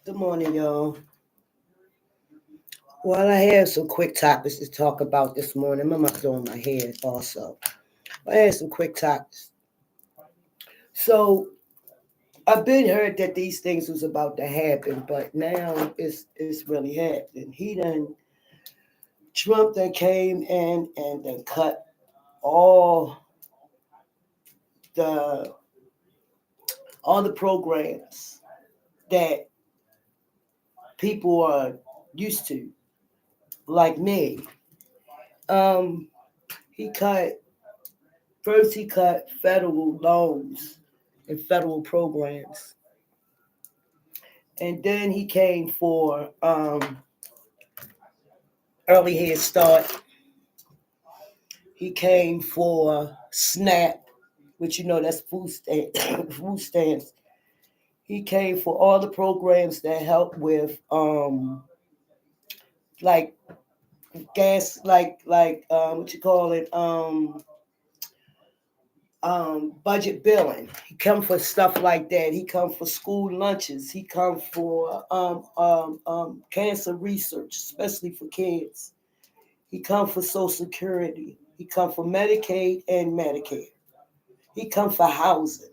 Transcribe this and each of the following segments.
Good morning, y'all. Well, I have some quick topics to talk about this morning. I'm not doing my hair also. I had some quick topics. So I've been heard that these things was about to happen, but now it's really happening. Trump that came in and then cut all the all the programs that people are used to, like me. Um, he cut First, he cut federal loans and federal programs. And then he came for early head start. He came for SNAP, which that's food stamp, food stamps. He came for all the programs that help with like gas, like what you call it, budget billing. He come for stuff like that. He come for school lunches. He come for cancer research, especially for kids. He come for Social Security. He come for Medicaid and Medicare. He come for housing.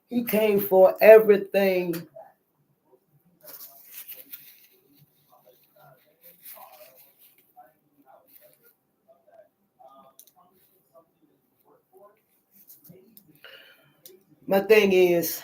He came for everything. My thing is,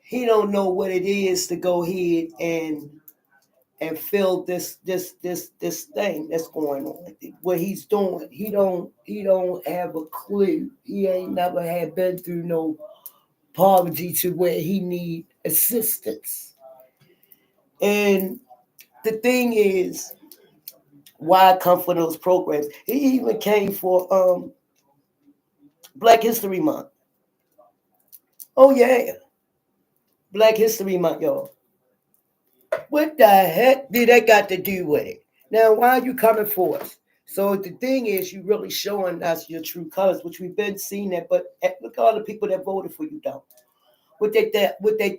he don't know what it is to go ahead and feel this thing that's going on. What he's doing, he don't have a clue. He ain't never had been through no poverty to where he need assistance. And the thing is, why I come for those programs? He even came for Black History Month. Oh yeah, Black History Month, y'all. What the heck did that got to do with it? Now, why are you coming for us? So the thing is, you really showing us your true colors, which we've been seeing that. But look at all the people that voted for you, though. What they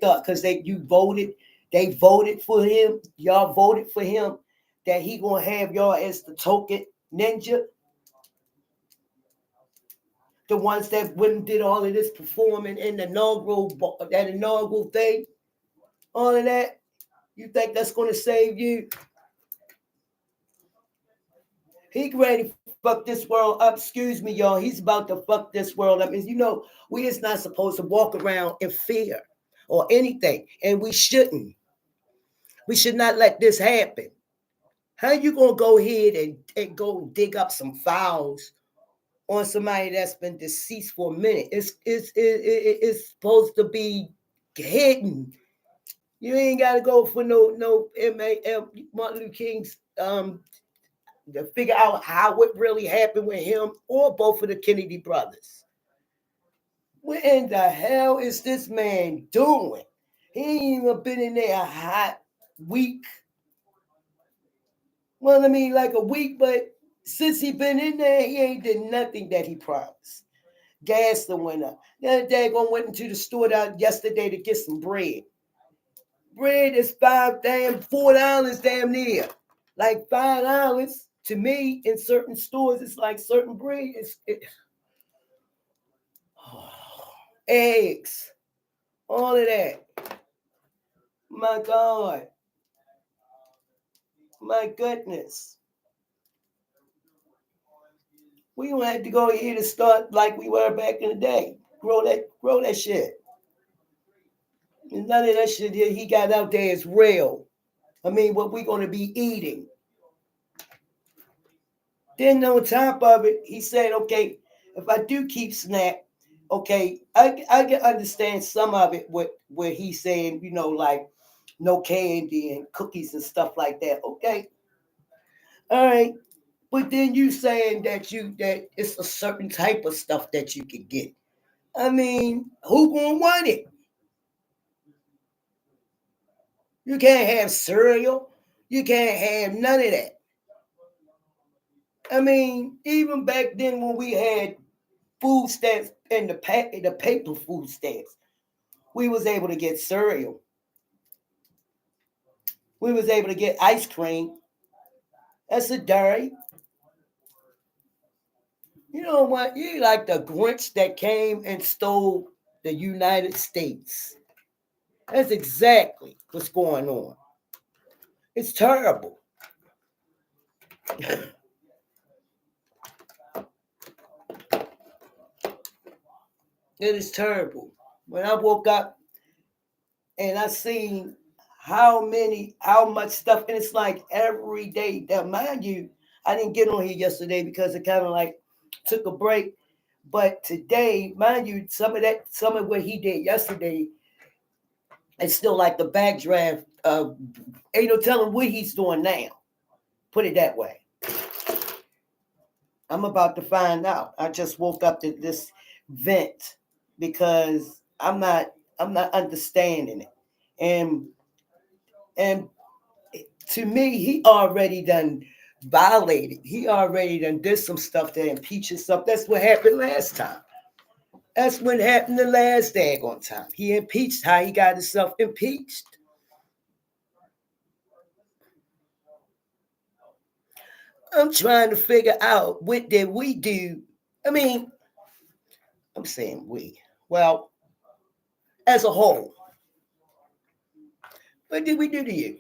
thought, because you voted, they voted for him. Y'all voted for him that he gonna have y'all as the token ninja, the ones that went and did all of this performing in the inaugural thing, all of that. You think that's gonna save you? He ready to fuck this world up. Excuse me, y'all. He's about to fuck this world up. And we is not supposed to walk around in fear or anything, and we shouldn't. We should not let this happen. How you gonna go ahead and go dig up some files on somebody that's been deceased for a minute? It's supposed to be hidden. You ain't gotta go for no Martin Luther King's to figure out how it really happened with him or both of the Kennedy brothers. What in the hell is this man doing? He ain't even been in there a hot week. Well, I mean, like a week, but since he been in there, he ain't did nothing that he promised. Gas done went up. The other day, I went into the store down yesterday to get some bread. Bread is $4 damn near. Like $5 to me in certain stores, it's like certain bread. Eggs, all of that. My God, my goodness. We gonna have to go here to start like we were back in the day. Grow that shit. And none of that shit he got out there is real. I mean, what we gonna be eating? Then on top of it, he said, okay, if I do keep SNAP, okay, I can understand some of it where he's saying, like no candy and cookies and stuff like that. Okay, all right. But then you saying that it's a certain type of stuff that you can get. I mean, who gonna want it? You can't have cereal. You can't have none of that. I mean, even back then when we had food stamps and the paper food stamps, We was able to get cereal. We was able to get ice cream. That's a dairy. You know what? You like the Grinch that came and stole the United States. That's exactly what's going on. It's terrible. It is terrible. When I woke up and I seen how much stuff, and it's like every day. Now, mind you, I didn't get on here yesterday because it kind of like took a break. But today, mind you, some of what he did yesterday, it's still like the backdraft. Ain't no telling what he's doing now. Put it that way. I'm about to find out. I just woke up to this vent because I'm not understanding it. And and to me, he already done violated. He already done did some stuff to impeach himself. That's what happened last time. That's what happened the last daggone time. He impeached how he got himself impeached. I'm trying to figure out what did we do. I mean, I'm saying we. Well, as a whole, what did we do to you?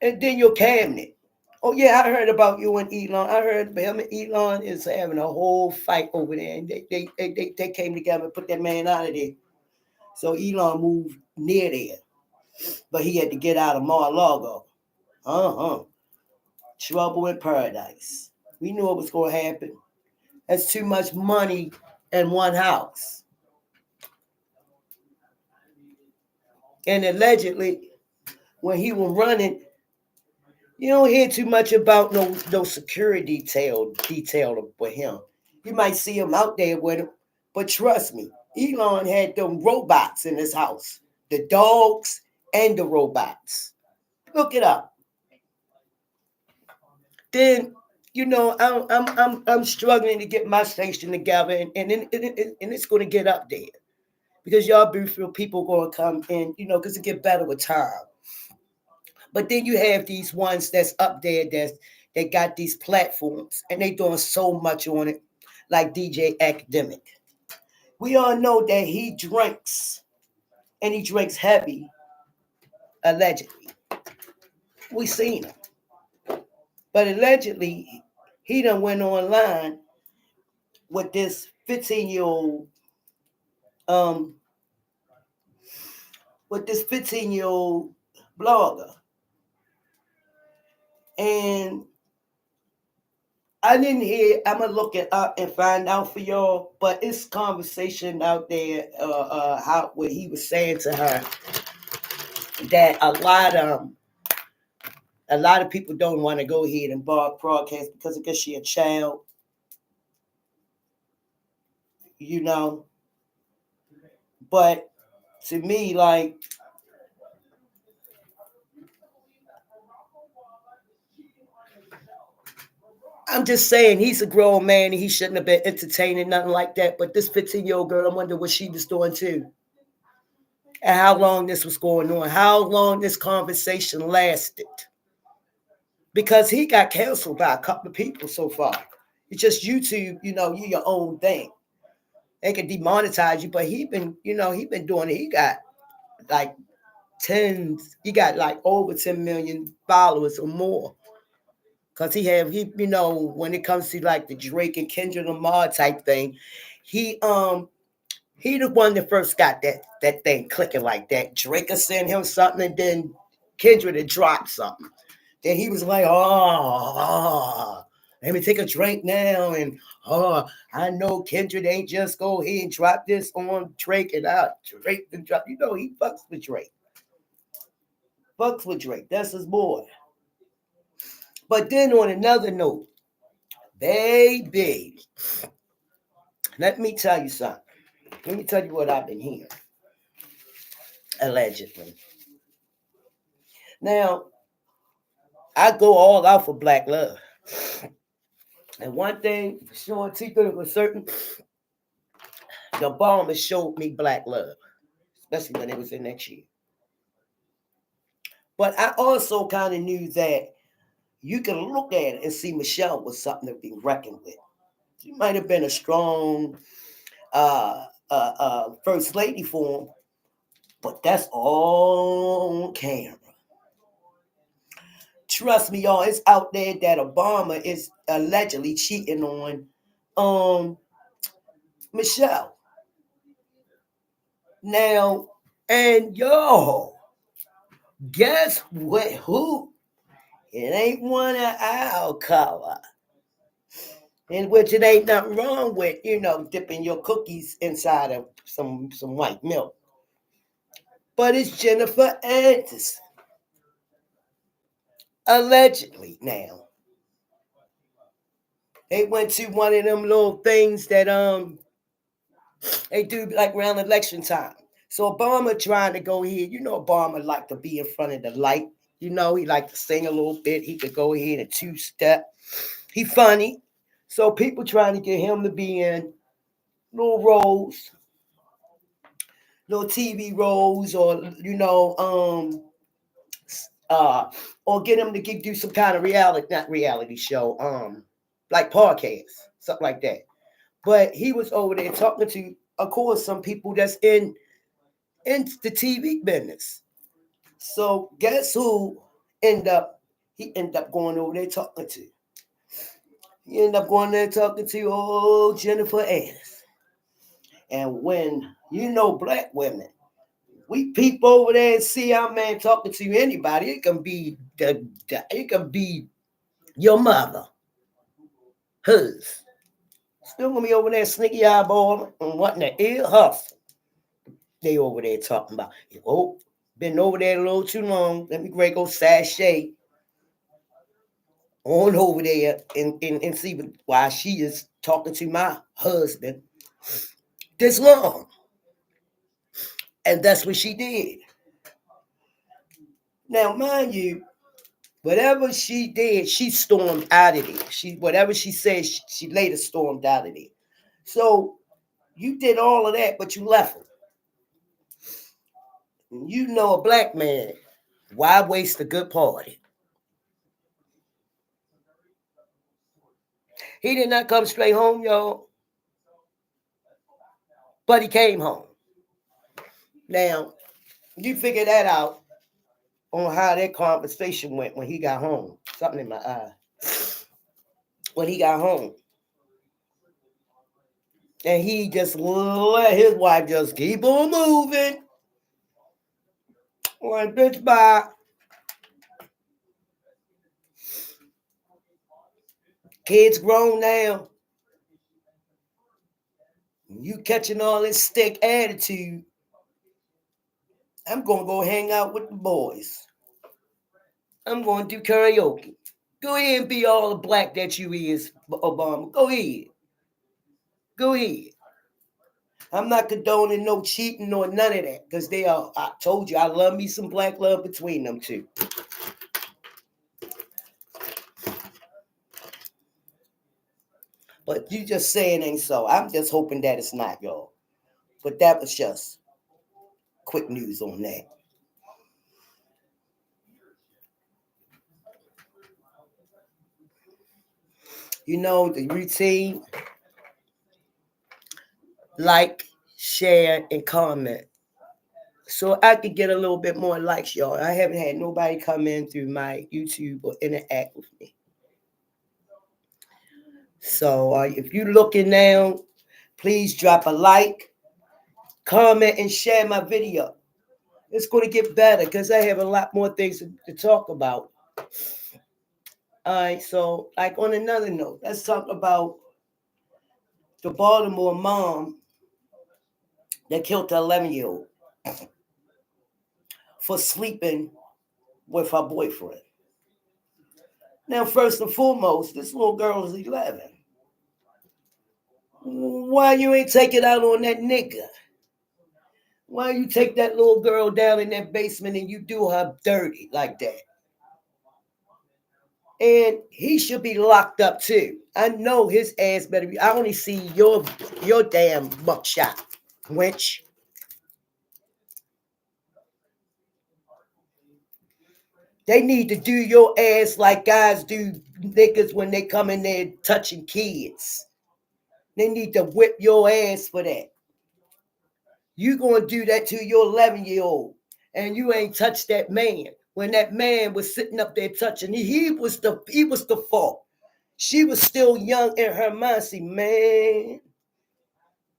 And then your cabinet. Oh yeah, I heard about you and Elon. I heard him and Elon is having a whole fight over there, and they came together and put that man out of there. So Elon moved near there, but he had to get out of Mar-a-Lago. Uh-huh. Trouble in paradise. We knew it was going to happen. That's too much money in one house. And allegedly, when he was running, you don't hear too much about no security detail with him. You might see him out there with him, but trust me, Elon had them robots in his house, the dogs and the robots. Look it up. Then I'm struggling to get my station together, and it's going to get up there because y'all beautiful people going to come in, because it get better with time. But then you have these ones that's up there they got these platforms and they doing so much on it, like DJ Academic. We all know that he drinks and he drinks heavy, allegedly. We seen him. But allegedly, he done went online with this 15-year-old, um, with this 15-year-old blogger. And I didn't hear. I'm gonna look it up and find out for y'all. But it's conversation out there. How what he was saying to her that a lot of people don't want to go ahead and broadcast because I guess she a child. You know. But to me, like, I'm just saying he's a grown man and he shouldn't have been entertaining nothing like that. But this 15-year-old girl, I wonder what she was doing too. And how long this was going on, how long this conversation lasted. Because he got canceled by a couple of people so far. It's just YouTube, you your own thing. They can demonetize you, but he been doing it. He got like over 10 million followers or more. Cause when it comes to like the Drake and Kendrick Lamar type thing, he the one that first got that thing clicking like that. Drake will send him something and then Kendrick would drop something. Then he was like, let me take a drink now. And I know Kendrick ain't just go ahead and drop this on Drake and Drake and drop. He fucks with Drake. Fucks with Drake. That's his boy. But then on another note, baby, let me tell you something. Let me tell you what I've been hearing. Allegedly. Now, I go all out for black love. And one thing for sure, Tika was certain, the Obama showed me black love, especially when it was in that year. But I also kind of knew that you can look at it and see Michelle was something to be reckoned with. She might have been a strong first lady for him, but that's all on camera. Trust me, y'all, it's out there that Obama is allegedly cheating on Michelle. Now, and yo, guess what? Who? It ain't one of our color. In which it ain't nothing wrong with, dipping your cookies inside of some white milk. But it's Jennifer Aniston. Allegedly now. They went to one of them little things that they do like around election time. So Obama trying to go here. Obama like to be in front of the light. He like to sing a little bit. He could go ahead and two-step. He funny. So people trying to get him to be in little roles, little TV roles, or or get him to do some kind of not reality show, like podcast, something like that. But he was over there talking to, of course, some people that's in the TV business. So guess who he ended up going over there talking to? He ended up going there talking to Jennifer Aniston. And when black women, we peep over there and see our man talking to anybody. It can be it can be your mother, hers. Still gonna be over there sneaky eyeballing and wanting to ear hustle. They over there talking about, been over there a little too long. Let me go sashay on over there and see why she is talking to my husband this long. And that's what she did. Now, mind you, whatever she did, she stormed out of there. Whatever she said, she later stormed out of there. So you did all of that, but you left her. A black man, why waste a good party? He did not come straight home, y'all. But he came home. Now, you figure that out on how that conversation went when he got home. Something in my eye. When he got home. And he just let his wife just keep on moving. Like, bitch, bye. Kids grown now. You catching all this stick attitude. I'm going to go hang out with the boys. I'm going to do karaoke. Go ahead and be all the black that you is, Obama. Go ahead. Go ahead. I'm not condoning no cheating or none of that. Because I told you, I love me some black love between them two. But you just saying ain't so. I'm just hoping that it's not, y'all. But that was just quick news on that. The routine. Like, share, and comment. So I could get a little bit more likes, y'all. I haven't had nobody come in through my YouTube or interact with me. So if you're looking now, please drop a like, comment, and share my video. It's going to get better because I have a lot more things to talk about. All right, so like on another note, let's talk about the Baltimore mom that killed the 11-year-old for sleeping with her boyfriend. Now, first and foremost, this little girl is 11. Why you ain't take it out on that nigga? Why you take that little girl down in that basement and you do her dirty like that? And he should be locked up too. I know his ass better be. I only see your damn buckshot, wench. They need to do your ass like guys do niggas when they come in there touching kids. They need to whip your ass for that. You gonna do that to your 11-year-old, and you ain't touched that man when that man was sitting up there touching. He was the fault. She was still young in her mind. See, man,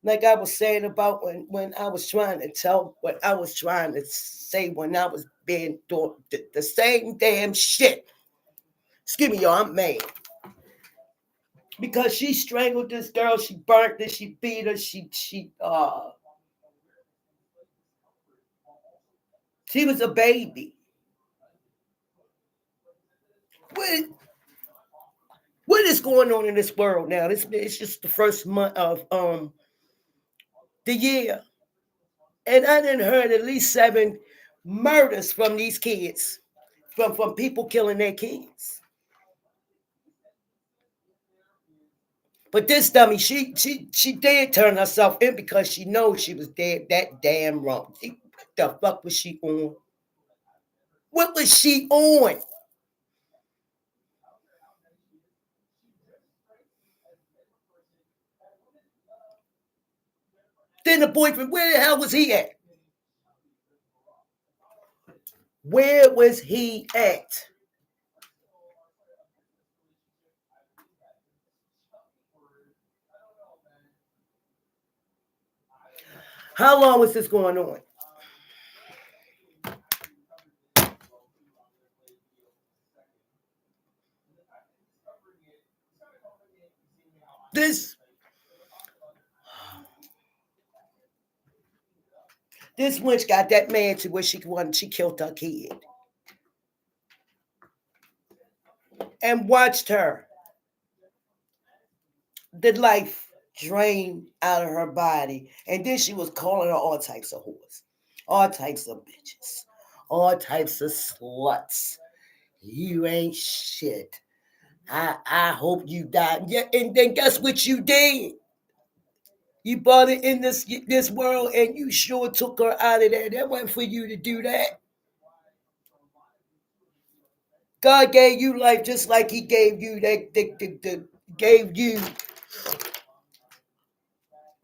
like I was saying about when I was trying to tell what I was trying to say when I was being doing the same damn shit. Excuse me, y'all, I'm mad. Because she strangled this girl, she burnt her, she beat her, she was a baby. What is going on in this world now? It's just the first month of the year. And I done heard at least 7 murders from these kids, from people killing their kids. But this dummy, she did turn herself in because she knows she was dead that damn wrong. What the fuck was she on? What was she on? Then the boyfriend, where the hell was he at? Where was he at? How long was this going on? This wench got that man to where she killed her kid. And watched her, the life drain out of her body. And then she was calling her all types of whores, all types of bitches, all types of sluts. You ain't shit. I hope you die. Yeah, and then guess what you did? You brought it in this world, and you sure took her out of there. That wasn't for you to do that. God gave you life just like He gave you gave you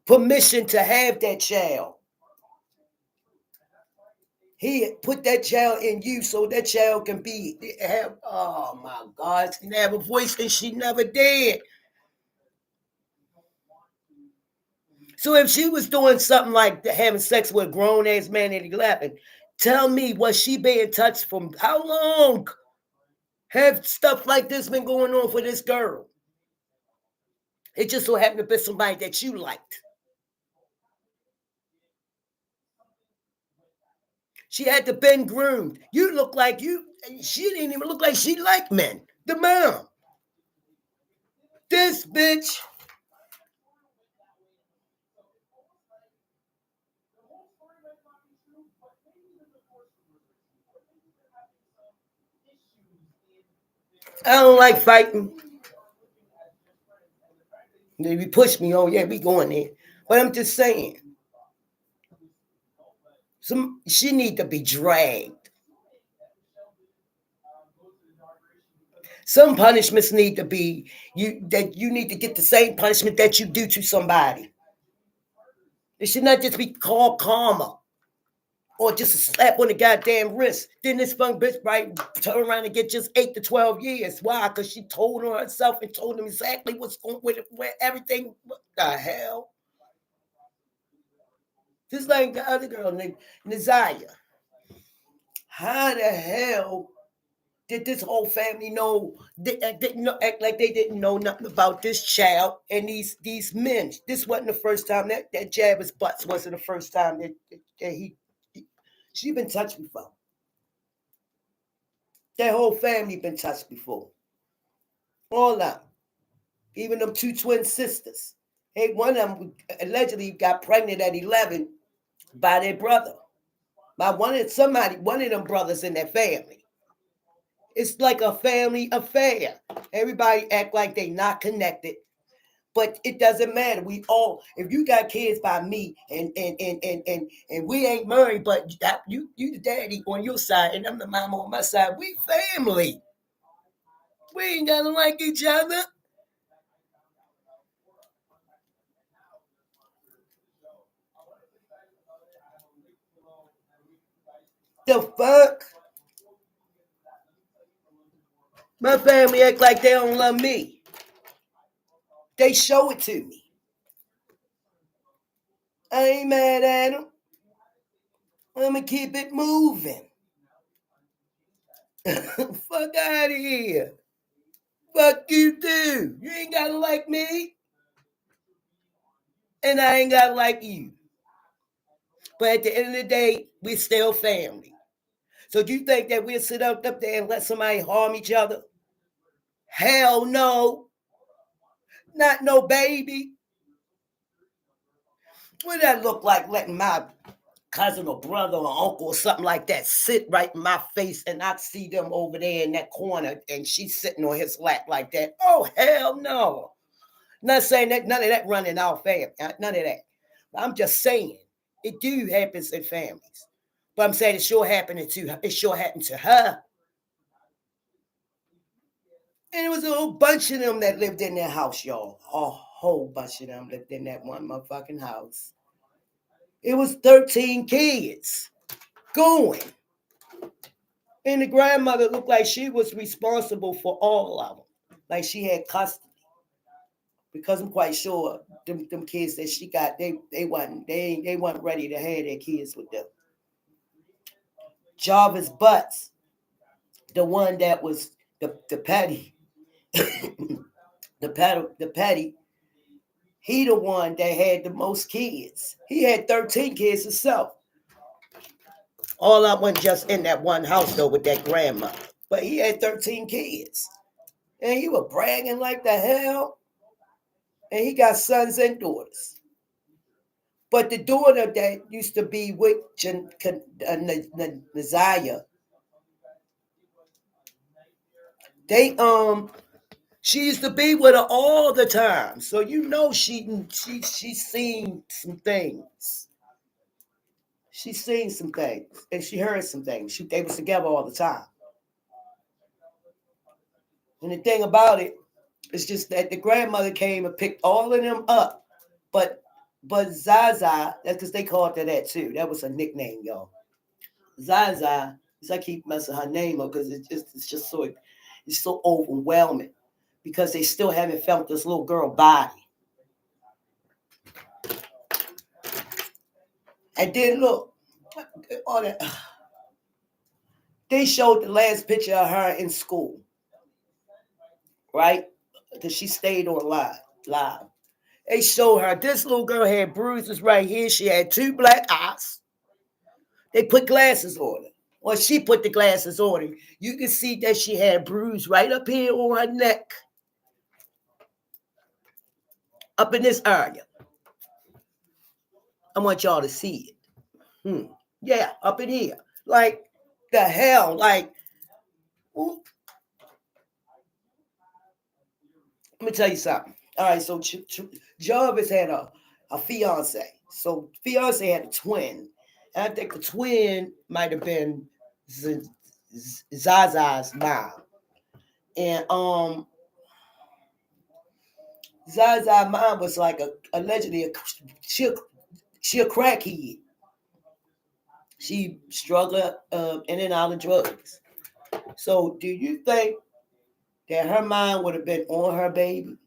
permission to have that child. He put that child in you so that child can have. Oh my God, she can have a voice that she never did. So if she was doing something like having sex with a grown ass man at 11, tell me, was she being touched from how long? Have stuff like this been going on for this girl? It just so happened to be somebody that you liked. She had to been groomed. You look like you. She didn't even look like she liked men. The mom. This bitch. I don't like fighting. If you push me, oh yeah, we going there. But I'm just saying, she need to be dragged. Some punishments need to be you need to get the same punishment that you do to somebody. It should not just be called karma or just a slap on the goddamn wrist. Then this fun bitch right turn around and get just 8 to 12 years. Why? Because she told on herself and told him exactly what's going with it, where everything. What the hell? Just like the other girl named Naziah. How the hell did this whole family know? Didn't know, act like they didn't know nothing about this child and these men. This wasn't the first time that jab his butts wasn't the first time that she been touched before. That whole family been touched before. All that. Even them 2 twin sisters. Hey, one of them allegedly got pregnant at 11 by their brother. By one of them brothers in their family. It's like a family affair. Everybody act like they not connected. But it doesn't matter. We all, if you got kids by me and we ain't married, but you the daddy on your side and I'm the mama on my side, we family. We ain't gotta like each other. The fuck? My family act like they don't love me. They show it to me. I ain't mad at them. I'ma keep it moving. Fuck out of here. Fuck you too. You ain't gotta like me. And I ain't gotta like you. But at the end of the day, we still family. So do you think that we'll sit up there and let somebody harm each other? Hell no. Not no baby. What that look like letting my cousin or brother or uncle or something like that sit right in my face and I see them over there in that corner and she's sitting on his lap like that? Oh, hell no. Not saying that none of that running our family. None of that. I'm just saying it do happens in families. But I'm saying it sure happened to her. It sure happened to her. And it was a whole bunch of them that lived in that house, y'all. A whole bunch of them lived in that one motherfucking house. It was 13 kids going. And the grandmother looked like she was responsible for all of them. Like she had custody. Because I'm quite sure them kids that she got, they weren't ready to have their kids with them. Jarvis Butts, the one that was the petty, the petty, he the one that had the most kids. He had 13 kids himself. All I wasn't just in that one house though with that grandma. But he had 13 kids. And he was bragging like the hell. And he got sons and daughters. But the daughter that used to be with Naziah, she used to be with her all the time. So you know she's seen some things. She's seen some things. And she heard some things. They was together all the time. And the thing about it is just that the grandmother came and picked all of them up. But Zaza, that's because they called her that too. That was a nickname, y'all. Zaza, I keep messing her name up because it's so overwhelming because they still haven't felt this little girl body. And then look, all that, they showed the last picture of her in school, right? Because she stayed on live. They showed her this little girl had bruises right here. She had 2 black eyes. They put glasses on her. Or she put the glasses on her. You can see that she had bruise right up here on her neck. Up in this area. I want y'all to see it. Yeah, up in here. Like, the hell? Like, ooh. Let me tell you something. All right, so Jarvis had a fiance. So fiance had a twin. And I think the twin might have been Zaza's mom. And Zaza's mom was like allegedly she a crackhead. She struggled in and out of drugs. So do you think that her mind would have been on her baby?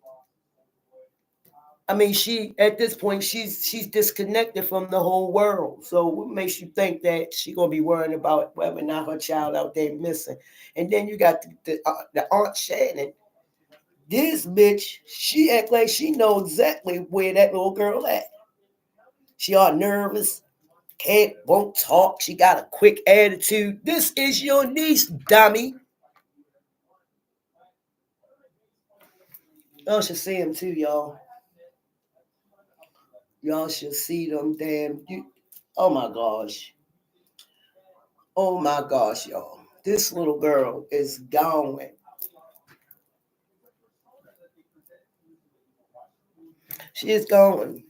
I mean, she at this point she's disconnected from the whole world. So what makes you think that she gonna be worrying about whether or not her child out there missing? And then you got the Aunt Shannon. This bitch, she act like she knows exactly where that little girl at. She all nervous, won't talk. She got a quick attitude. This is your niece, dummy. Y'all should see him too, y'all. Y'all should see them damn. Oh my gosh. Oh my gosh, y'all. This little girl is gone. She is gone.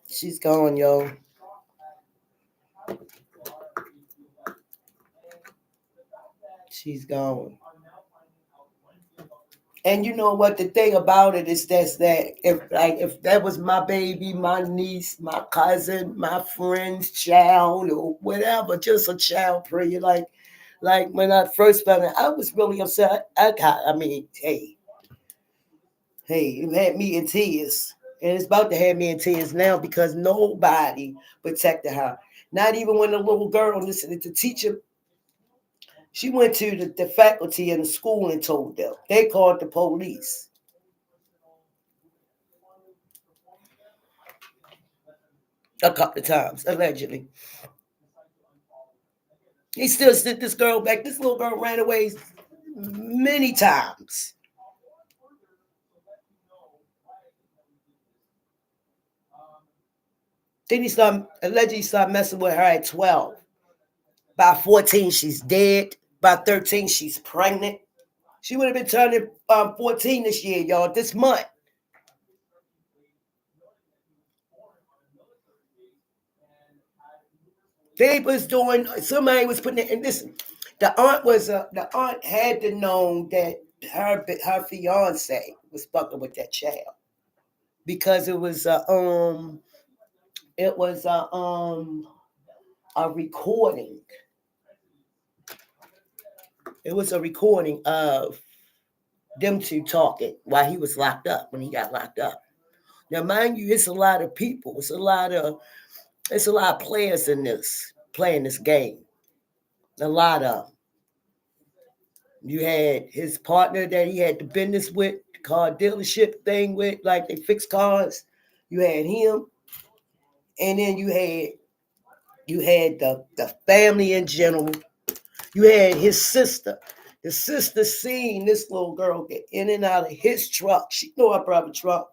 She's gone, yo. She's gone. And you know what? The thing about it is that if that was my baby, my niece, my cousin, my friend's child, or whatever, just a child prayer, like when I first found it, I was really upset. I mean, hey, you had me in tears, and it's about to have me in tears now because nobody protected her. Not even when the little girl, listen, the teacher, she went to the faculty in the school and told them. They called the police a couple of times, allegedly. He still sent this girl back. This little girl ran away many times. Then he started allegedly started messing with her at 12. By 14, she's dead. By 13, she's pregnant. She would have been turning 14 this year, y'all, this month. They was doing, somebody was putting it, and listen, the aunt had to know that her fiance was fucking with that child because it was a recording. It was a recording of them two talking while he was locked up, when he got locked up. Now, mind you, it's a lot of people. It's a lot of players in this playing this game. A lot of them. You had his partner that he had the business with, the car dealership thing with, like they fix cars. You had him, and then you had the family in general. You had his sister. The sister seen this little girl get in and out of his truck. She know her brother truck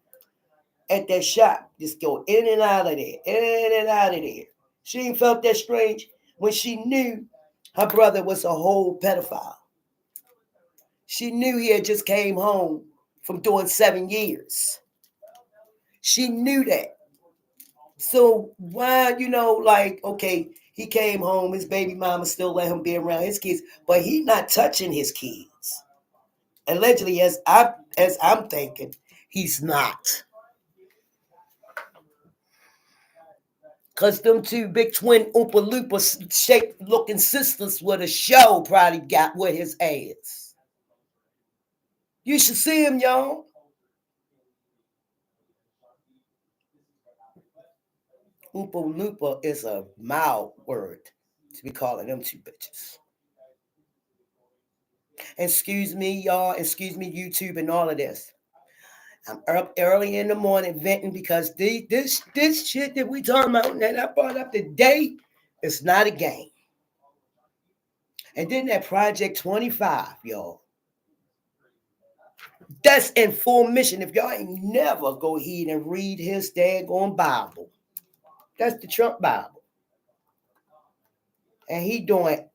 at that shop. Just go in and out of there, in and out of there. She ain't felt that strange when she knew her brother was a whole pedophile. She knew he had just came home from doing 7 years. She knew that. So why, like, okay, he came home, his baby mama still let him be around his kids, but he not touching his kids. Allegedly, as I'm thinking, he's not. Cause them two big twin Oompa Loompa shaped looking sisters with a show probably got with his ass. You should see him, y'all. Oompa Loompa is a mild word to be calling them two bitches. Excuse me, y'all. Excuse me, YouTube and all of this. I'm up early in the morning venting because this shit that we talking about that I brought up today is not a game. And then that Project 25, y'all. That's in full mission. If y'all ain't never go ahead and read his daggone Bible, that's the Trump Bible. And he doing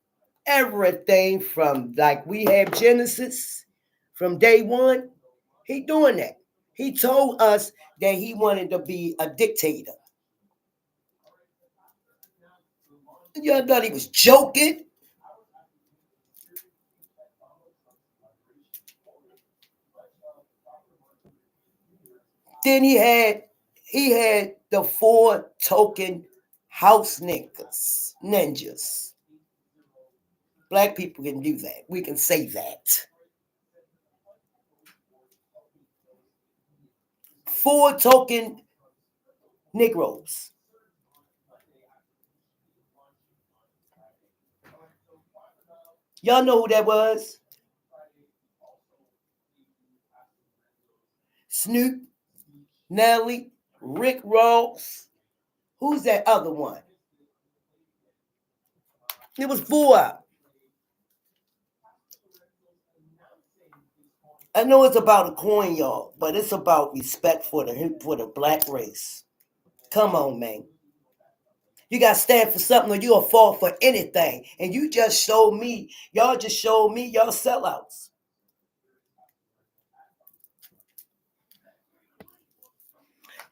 everything from like we have Genesis from day one. He doing that. He told us that he wanted to be a dictator. Y'all thought he was joking. Then he had the four token house ninjas. Black people can do that. We can say that. Four token Negroes. Y'all know who that was? Snoop, Nelly, Rick Ross. Who's that other one? It was four. I know it's about a coin, y'all, but it's about respect for the black race. Come on, man. You got to stand for something or you'll fall for anything. And you just showed me, y'all just showed me y'all sellouts.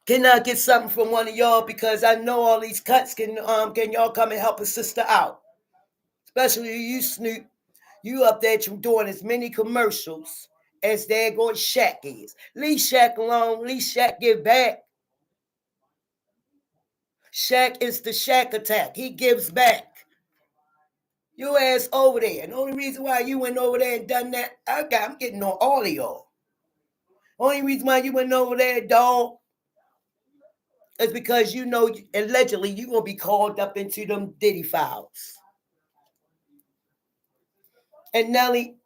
Can I get something from one of y'all? Because I know all these cuts can y'all come and help a sister out? Especially you, Snoop. You up there doing as many commercials as there going Shaq is. Leave Shaq alone. Leave Shaq give back. Shaq is the Shaq attack. He gives back. Your ass over there. And the only reason why you went over there and done that, I'm getting on all of y'all. Only reason why you went over there, dog, is because you know allegedly you're going to be called up into them Diddy files. And Nelly,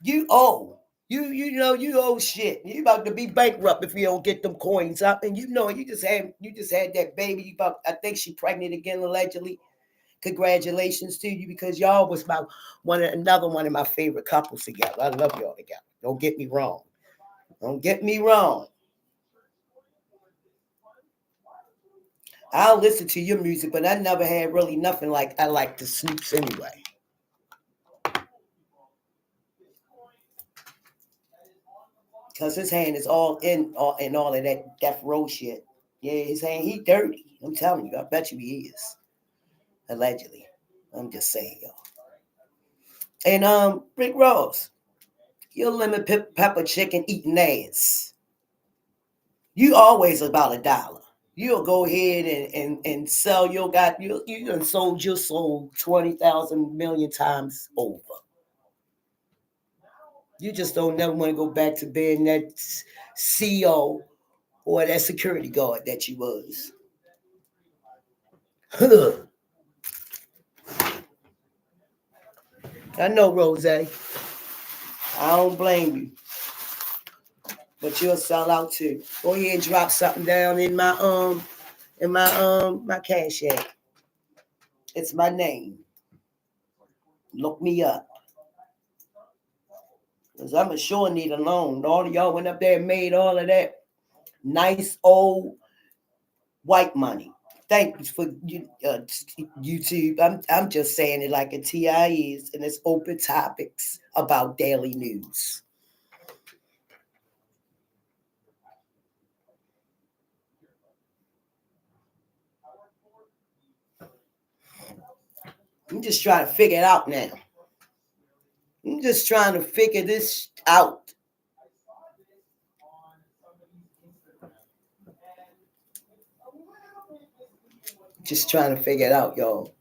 you owe. You know you owe shit. You about to be bankrupt if you don't get them coins up. And you know you just had that baby. I think she pregnant again allegedly. Congratulations to you because y'all was another one of my favorite couples together. I love y'all together. Don't get me wrong. Don't get me wrong. I'll listen to your music, but I never had really nothing like I like the Snoops anyway. Because his hand is all in all of that death row shit. Yeah, his hand, he dirty. I'm telling you, I bet you he is. Allegedly. I'm just saying, y'all. And Rick Ross, your lemon pepper chicken eating ass. You always about $1. You'll go ahead and sell you done sold your soul 20,000 million times over. You just don't never want to go back to being that CEO or that security guard that you was. I know, Rose. I don't blame you. But you'll sell out too. Go ahead and drop something down in my cash app. It's my name. Look me up. Because I'm a sure need a loan. All of y'all went up there and made all of that nice old white money. Thanks for YouTube. I'm just saying it like a TI is, and it's open topics about daily news. I'm just trying to figure it out now. I'm just trying to figure this out. Just trying to figure it out, y'all.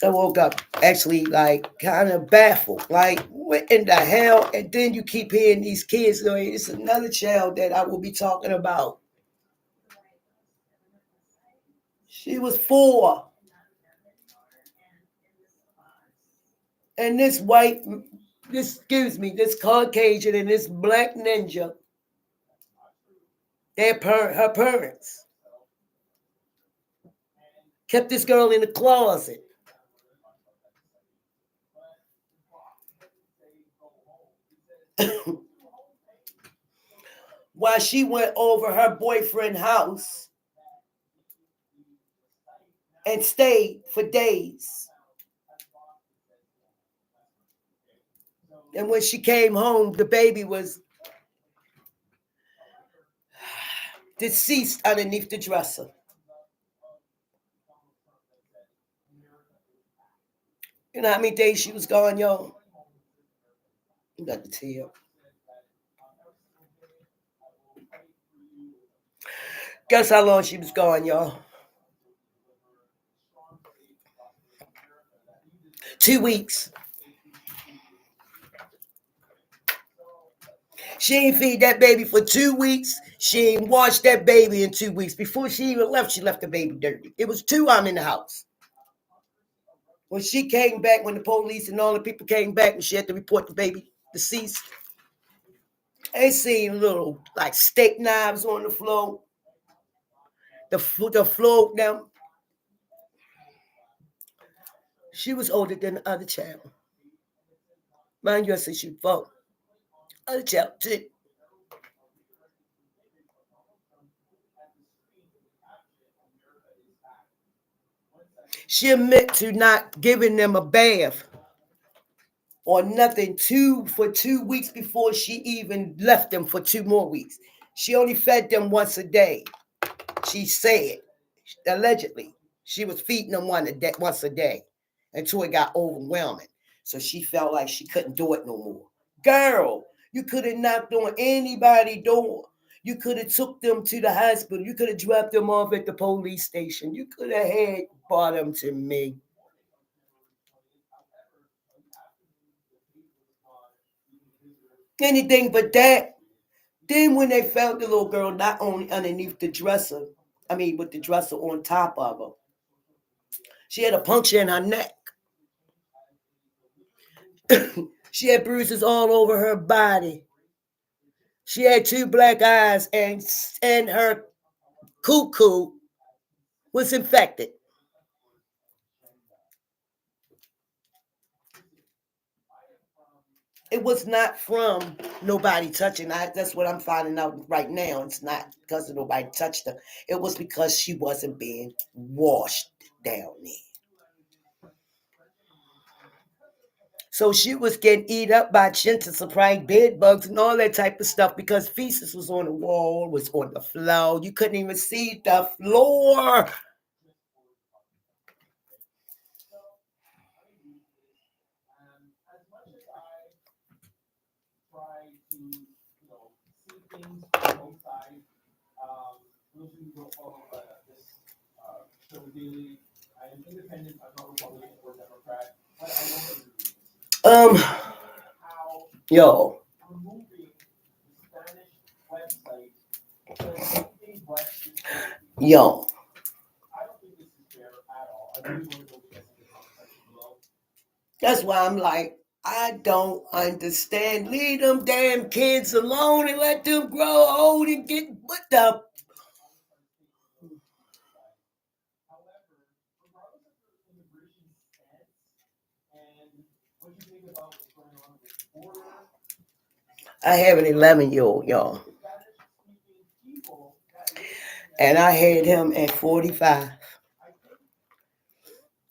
I woke up actually like kind of baffled. Like, what in the hell? And then you keep hearing these kids going, it's another child that I will be talking about. She was 4. And this Caucasian and this black ninja, her parents kept this girl in the closet. While she went over her boyfriend's house and stayed for days. And when she came home, the baby was deceased underneath the dresser. You know how many days she was gone, y'all? You got to tell. Guess how long she was gone, y'all? 2 weeks. She ain't feed that baby for 2 weeks. She ain't washed that baby in 2 weeks. Before she even left, she left the baby dirty. It was 2 in the house. When she came back, when the police and all the people came back and she had to report the baby deceased, they seen little like steak knives on the floor. The floor now. She was older than the other child. Mind you, I said she was 4. Unjected. She admit to not giving them a bath or nothing for 2 weeks before she even left them for 2 more weeks. She only fed them once a day. She said, allegedly, she was feeding them once a day until it got overwhelming. So she felt like she couldn't do it no more. Girl, you could have knocked on anybody's door. You could have took them to the hospital. You could have dropped them off at the police station. You could have brought them to me. Anything but that. Then when they found the little girl not only underneath the dresser, with the dresser on top of her, she had a puncture in her neck. She had bruises all over her body. She had 2 black eyes, and her cuckoo was infected. It was not from nobody touching. That's what I'm finding out right now. It's not because of nobody touched her. It was because she wasn't being washed down there. So she was getting eat up by chinches and probably bed bugs and all that type of stuff because feces was on the wall, was on the floor. You couldn't even see the floor. Um, yo, yo. That's why I'm like, I don't understand. Leave them damn kids alone and let them grow old and get what the. I have an 11-year-old, y'all. And I had him at 45.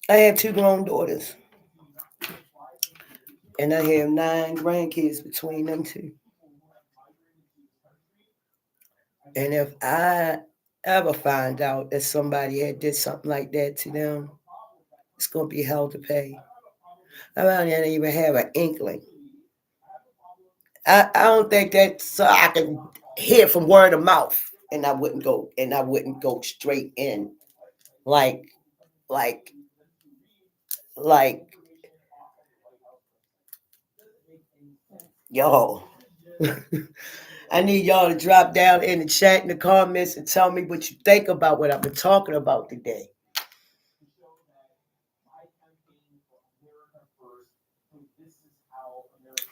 I have 2 grown daughters. And I have 9 grandkids between them two. And if I ever find out that somebody had did something like that to them, it's gonna be hell to pay. I don't even have an inkling. I don't think that so I can hear from word of mouth, and I wouldn't go straight in like like like yo. I need y'all to drop down in the chat in the comments and tell me what you think about what I've been talking about today.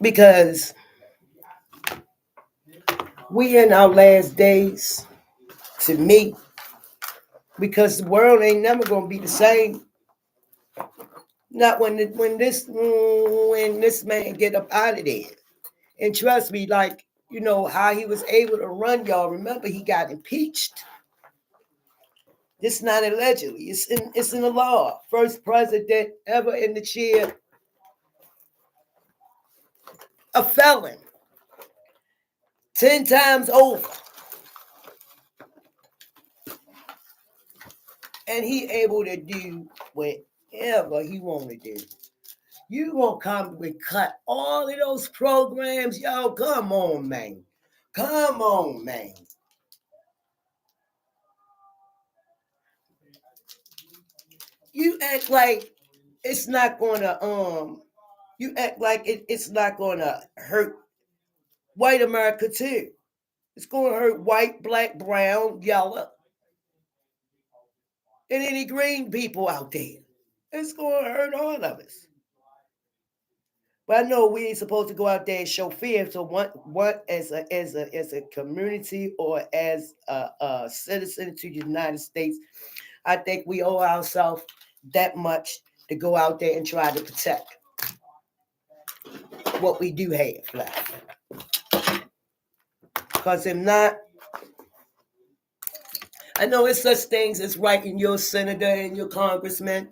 Because we in our last days, to me, because the world ain't never gonna be the same. Not when this man get up out of there. And trust me, like how he was able to run, y'all. Remember, he got impeached. It's not allegedly. It's in the law. First president ever in the chair, a felon, 10 times over, and he able to do whatever he want to do. You gonna come and cut all of those programs, yo? Come on, man. Come on, man. You act like it's not gonna you act like it's not gonna hurt white America too. It's gonna hurt white, black, brown, yellow, and any green people out there. It's gonna hurt all of us. But I know we ain't supposed to go out there and show fear. So what as a community or as a citizen to the United States, I think we owe ourselves that much to go out there and try to protect what we do have left. Because if not, I know it's such things as writing your senator and your congressman,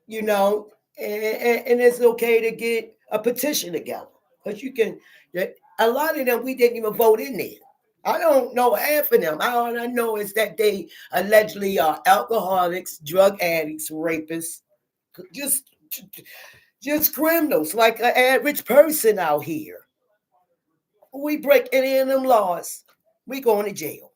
you know, and it's okay to get a petition together. Because you can, a lot of them, we didn't even vote in there. I don't know half of them. All I know is that they allegedly are alcoholics, drug addicts, rapists, just just criminals, like an average person out here. We break any of them laws, we going to jail.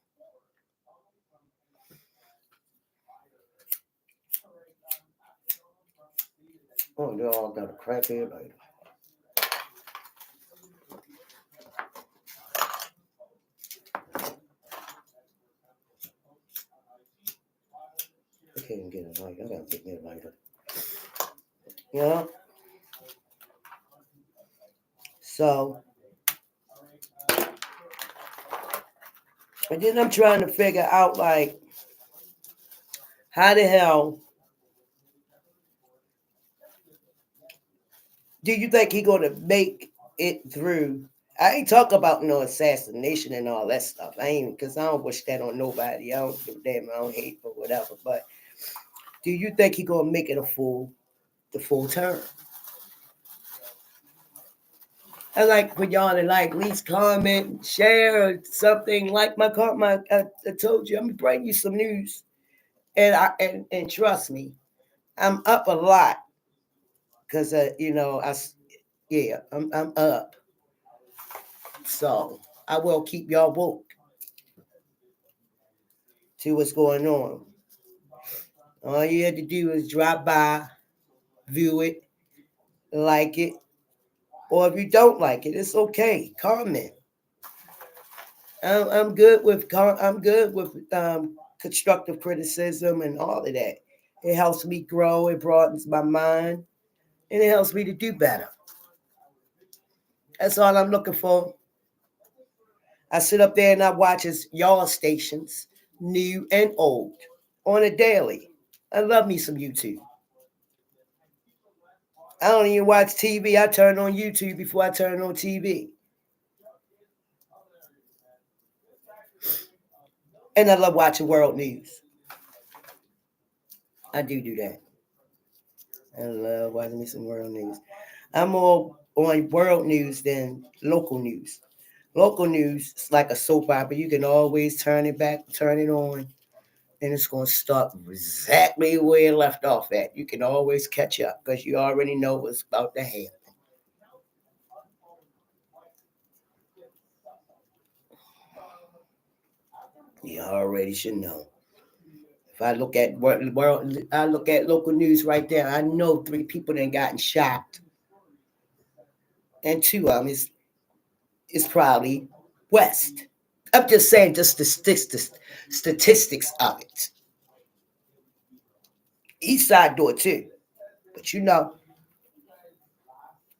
Oh, they all got a crackhead later. I can't get it light. I gotta get me a lighter. Yeah. So, and then I'm trying to figure out, like, how the hell do you think he gonna make it through? I ain't talk about no assassination and all that stuff. I ain't, because I don't wish that on nobody. I don't give a damn. I don't hate or whatever. But do you think he gonna make it the full term? I like for y'all to like at least comment, share or something. Like my I told you, I'm gonna bring you some news, and trust me, I'm up a lot because I'm up. So I will keep y'all woke to what's going on. All you had to do is drop by, view it, like it, or if you don't like it, it's okay. Comment. I'm good with constructive criticism and all of that. It helps me grow. It broadens my mind, and it helps me to do better. That's all I'm looking for. I sit up there and I watch y'all stations, new and old, on a daily. I love me some YouTube. I don't even watch TV. I turn on YouTube before I turn on TV. And I love watching world news. I do that. I love watching me some world news. I'm more on world news than local news. Local news is like a soap opera. You can always turn it back, turn it on, and it's going to start exactly where it left off at. You can always catch up because you already know what's about to happen. You already should know. If I look at I look at local news right there. I know 3 people that gotten shot, and 2 of them is probably West. I'm just saying, just the statistics of it. East side do it too, but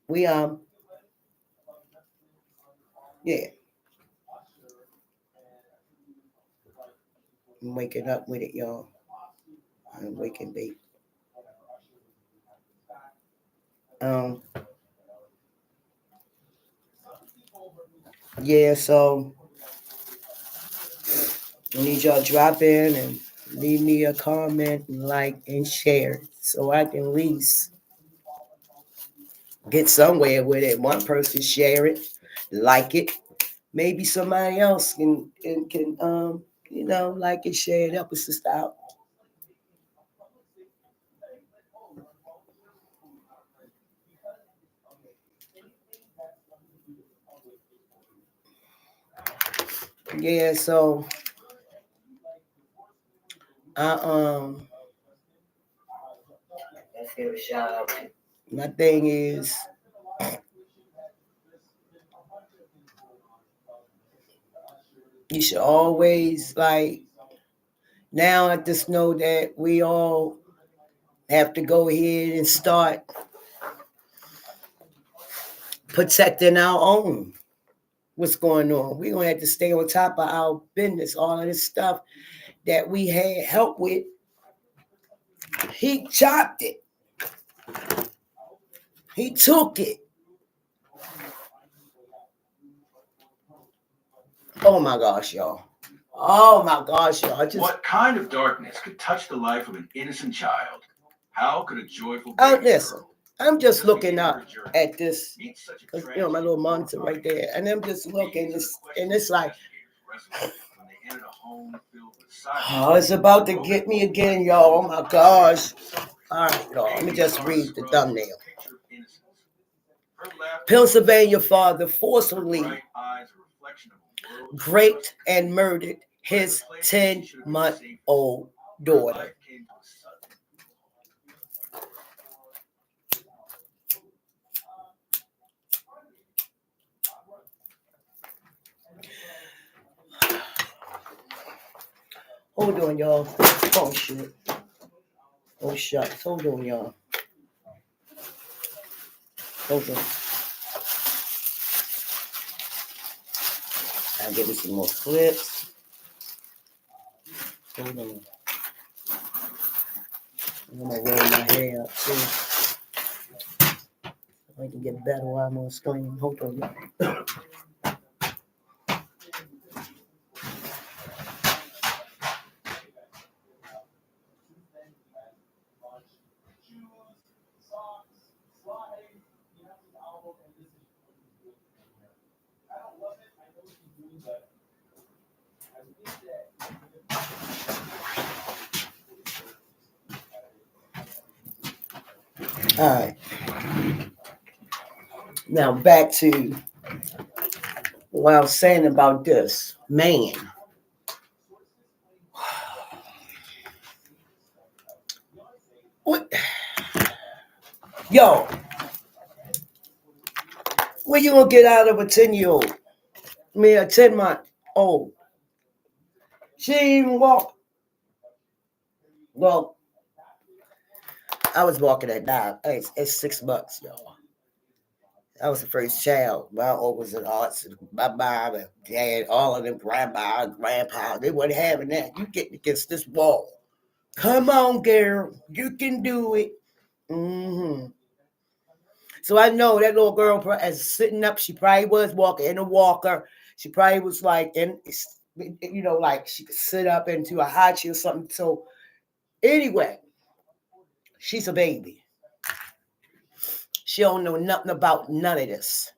we yeah, I'm waking up with it, y'all. I'm waking bait. Um, yeah, so I need y'all to drop in and leave me a comment, like, and share so I can at least get somewhere with it. One person share it, like it. Maybe somebody else can like it, share it, help us sister out. Yeah, so I let's give a shout out. My thing is, you should always like, now I just know that we all have to go ahead and start protecting our own. What's going on? We're gonna have to stay on top of our business. All of this stuff that we had help with, he chopped it. He took it. Oh my gosh, y'all. Oh my gosh, y'all. What kind of darkness could touch the life of an innocent child? How could a joyful baby listen. girl I'm just just looking beginning her up journey at this meet such a because my tragic little and monitor right horrifying there, end? and I'm just looking. These are the And questions it's like, investigators wrestled with when they entered a home filled with silence, oh, it's about to broken get me by again, y'all. Oh memories of my betrayal gosh. and suffering. All right, y'all. Let me Baby just Zara read the Scruggs was thumbnail. a picture of innocence. Her laughter was Pennsylvania unfiltered, father her forcibly bright eyes a reflection of a world she raped trusted. and murdered But in his the place where she should have been safest, 10-month-old her daughter. life came to a sudden. Hold on, y'all. Oh, shit. Oh, shucks. Hold on, y'all. Hold on. I'll give me some more clips. Hold on. I'm going to roll my hair up, too. I can get better while I'm on screen. Hold on, y'all. All right. Now back to what I was saying about this man. What? Yo, when you gonna get out of a 10-year-old? I mean, a 10-month-old. She didn't even walk. Well, I was walking at 9. It's 6 months, y'all. I was the first child. My uncles and aunts, and my mom and dad, all of them, grandma and grandpa, they weren't having that. You getting against this wall. Come on, girl. You can do it. Mm-hmm. So I know that little girl as sitting up, she probably was walking in a walker. She probably was like like she could sit up into a high chair or something. So anyway, she's a baby. She don't know nothing about none of this.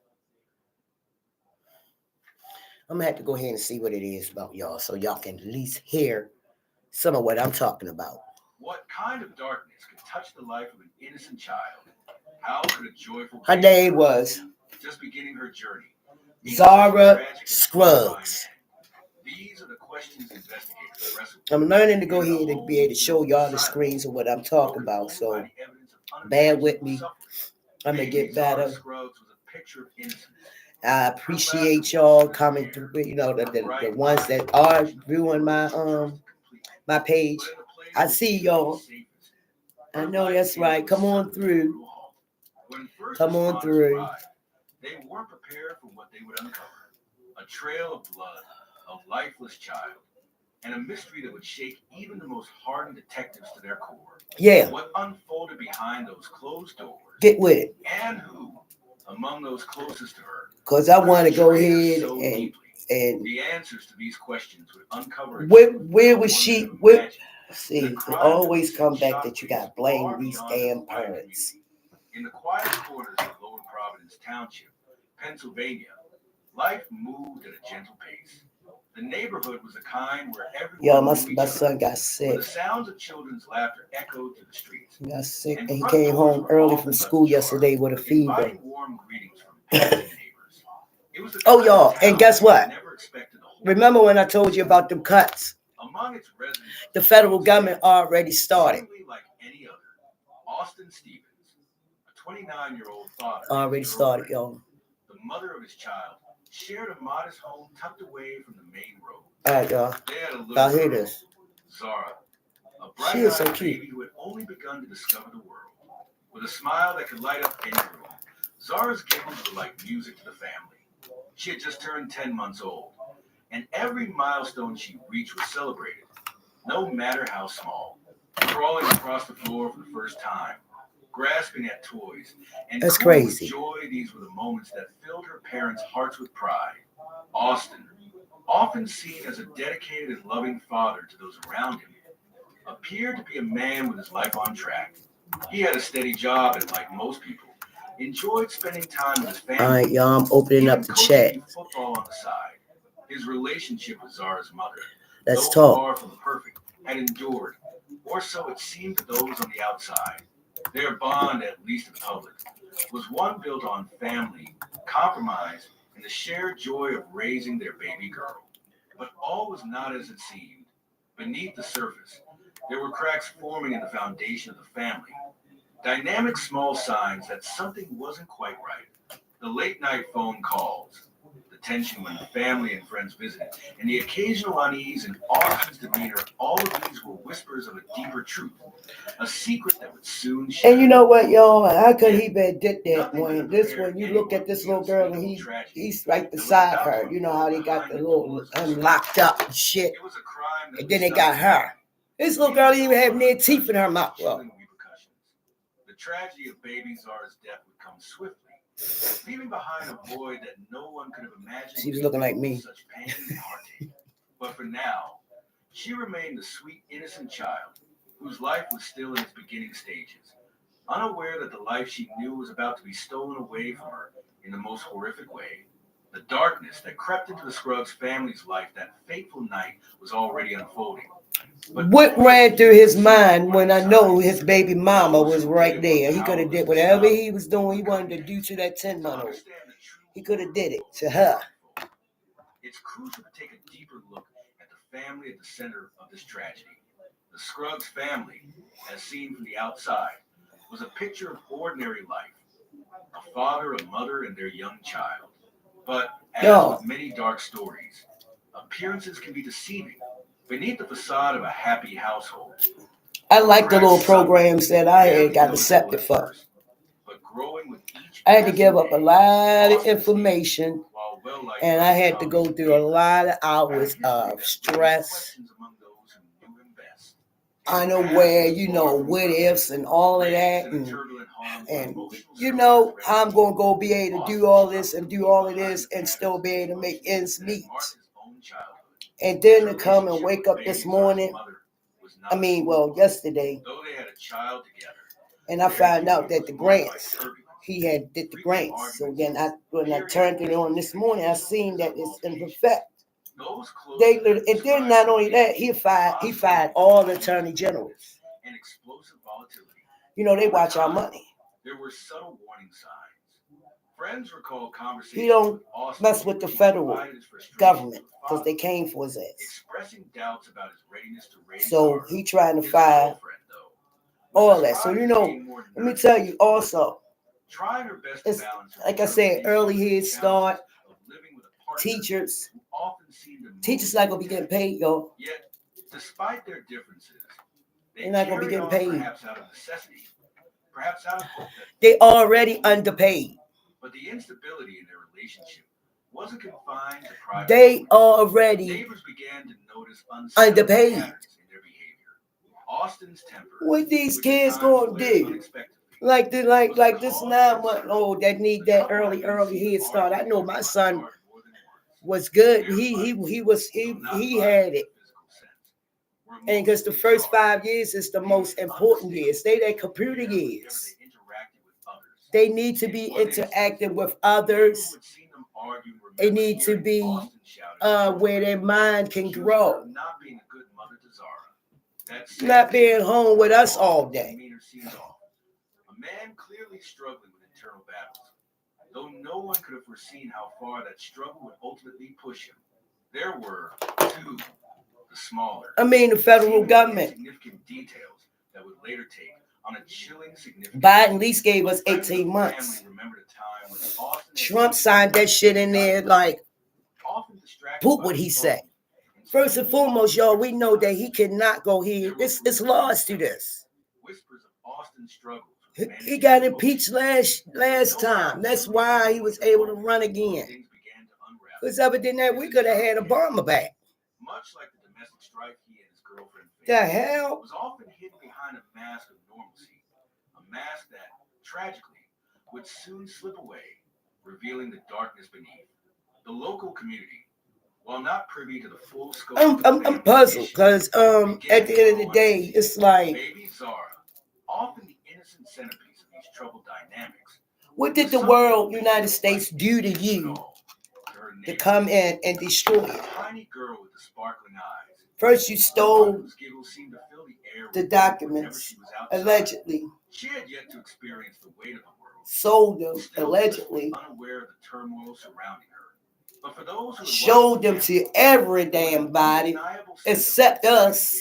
I'm gonna have to go ahead and see what it is about y'all, so y'all can at least hear some of what I'm talking about. What kind of darkness could touch the life of an innocent child? How could a joyful Her baby name girl, was just beginning her journey, meet such a Zara tragic and horrifying Scruggs. end? These are the questions investigators wrestle with I'm learning to when go they enter a ahead and be home able to show filled with y'all the silence, screens of what I'm talking broken about. only by So the evidence of bear with unimaginable me. suffering. I'm gonna Baby get Zara better. Scruggs was a picture of innocence. I Her appreciate laughter y'all was coming unfiltered, through. You know, her the bright ones eyes a that are reflection of a viewing world my she trusted completely. my page. But in the place I where see she should have been y'all. safest, I her know life that's came right. to a Come on sudden and through. brutal halt. When first Come on responders through. arrived, they weren't prepared for what they would uncover. A trail of blood, a lifeless child, and a mystery that would shake even the most hardened detectives to their core. Yeah. What unfolded behind those closed doors? Get with it. And who, among those closest to her, Because I want to go betrayed her ahead so and deeply? and The answers to these questions would uncover a where truth no was one she? could have Where, imagined. see, The it crime that always would come send back that you shockwaves got to blame far these beyond damn her wider parents. community. In the quiet corners of Lower Providence Township, Pennsylvania, life moved at a gentle pace. The neighborhood was a kind where Yo, everyone knew each my other, son got where sick. the sounds of children's laughter echoed through the streets, He got sick, and and he front came doors home were early from often left school ajar, yesterday with a fever. inviting warm greetings from passing neighbors. It was the Oh, kind of y'all, and town guess where you what? never expected a whole Remember when I told you about them cuts? among its residents. The federal government already started. Seemingly like any other, Austin Stevens, a 29-year-old father, Already started, y'all. the mother of his child, shared a modest home tucked away from the main road. All right, y'all. They had a little Y'all hear girl, this? Zara, a She is so bright-eyed cute. baby who had only begun to discover the world. With a smile that could light up any room, Zara's giggles were like music to the family. She had just turned 10 months old, and every milestone she reached was celebrated, no matter how small. Crawling across the floor for the first time, grasping at toys, and That's cooing with crazy. joy, these were the moments that filled her parents' hearts with pride. Austin, often seen as a dedicated and loving father to those around him, appeared to be a man with his life on track. He had a steady job and, like most people, enjoyed spending time with his family. All right, y'all, I'm opening up the chat. Football on the side. His relationship with Zara's mother, Let's though talk. far from perfect, had endured, or so it seemed to those on the outside. Their bond, at least in public, was one built on family, compromise, and the shared joy of raising their baby girl. But all was not as it seemed. Beneath the surface, there were cracks forming in the foundation of the family. Dynamic small signs that something wasn't quite right. The late night phone calls, the tension when family and friends visited, and the occasional unease in Austin's demeanor, all of these were whispers of a deeper truth, a secret that would soon shatter. And you know what, y'all? How could he be did that when this when you look at this little girl and he's right beside her. You know how they got the little locked up and shit. And then they got her. This little girl didn't even have near teeth in her mouth. Well, the tragedy of baby Zara's death would come swiftly, leaving behind a void that no one could have imagined. She was looking like me. Such pain and heartache. But for now, she remained the sweet, innocent child whose life was still in its beginning stages, unaware that the life she knew was about to be stolen away from her in the most horrific way. The darkness that crept into the Scruggs family's life that fateful night was already unfolding. But what ran through his mind when I know his baby mama was right there? He could have did whatever he was doing, he wanted to do to that 10-month-old. He could have did it to her. It's crucial to take a deeper look at the family at the center of this tragedy. The Scruggs family, as seen from the outside, was a picture of ordinary life. A father, a mother, and their young child. But as with many dark stories, appearances can be deceiving. Beneath the facade of a happy household, I like the little programs that I had got accepted for. But growing with each I had to give up a lot of information, and I had to go through a lot of hours of stress, unaware, what ifs and all of that, and I'm going to go be able to do all this and do all of this and still be able to make ends meet. And then to come and wake up this morning, yesterday, and I found out that the grants, he had did the grants. So then when I turned it on this morning, I seen that it's in effect. And then not only that, he fired all the attorney generals. They watch our money. There were subtle warning signs. Friends recall conversations. He don't mess with the federal government because they came for his ass. Expressing doubts about his readiness to raise so he trying to fire all that. So let me tell you also. It's, like I said, early Head Start, teachers not gonna be getting paid, y'all. Yet, despite their differences, they're not gonna be getting paid. Perhaps out of necessity, perhaps out of hope. They already underpaid. But the instability in their relationship wasn't confined to private. They already neighbors began to notice underpaid. Patterns in their behavior. Austin's temper. What these kids gonna do? Like this 9-month-old that need that early Head Start. I know my son was good. He had it. And because the first 5 years is the most important years. They their computer years. They need to be interacting with others. They need to be where their mind can grow. Not being home with us all day. A man clearly struggling with internal battles. Though no one could have foreseen how far that struggle would ultimately push him. There were two, the smaller. The federal government. Significant details that would later take on a chilling significance. Biden at least gave us 18 months. Trump signed that shit in there like, poop what he said. First and foremost, y'all, we know that he cannot go here. It's laws to this. Whispers of Austin's struggles. He got impeached last time. That's why he was able to run again. Because other than that, we could have had Obama back. Much like the domestic strife he and his girlfriend faced, the hell was often hidden behind a mask of normalcy, a mask that, tragically, would soon slip away, revealing the darkness beneath. The local community, While not privy to the full scope I'm puzzled because at the end of the day, it's like, baby Zara, often the innocent centerpiece of these troubled dynamics, what did the world, United States, do to you to come in and destroy it? Tiny girl with the sparkling eyes. First, you stole Seemed to fill the air the documents, allegedly. She had yet to experience the weight of the world. Sold them, allegedly. Unaware of the turmoil surrounding her. But for those who showed them to every damn body except us.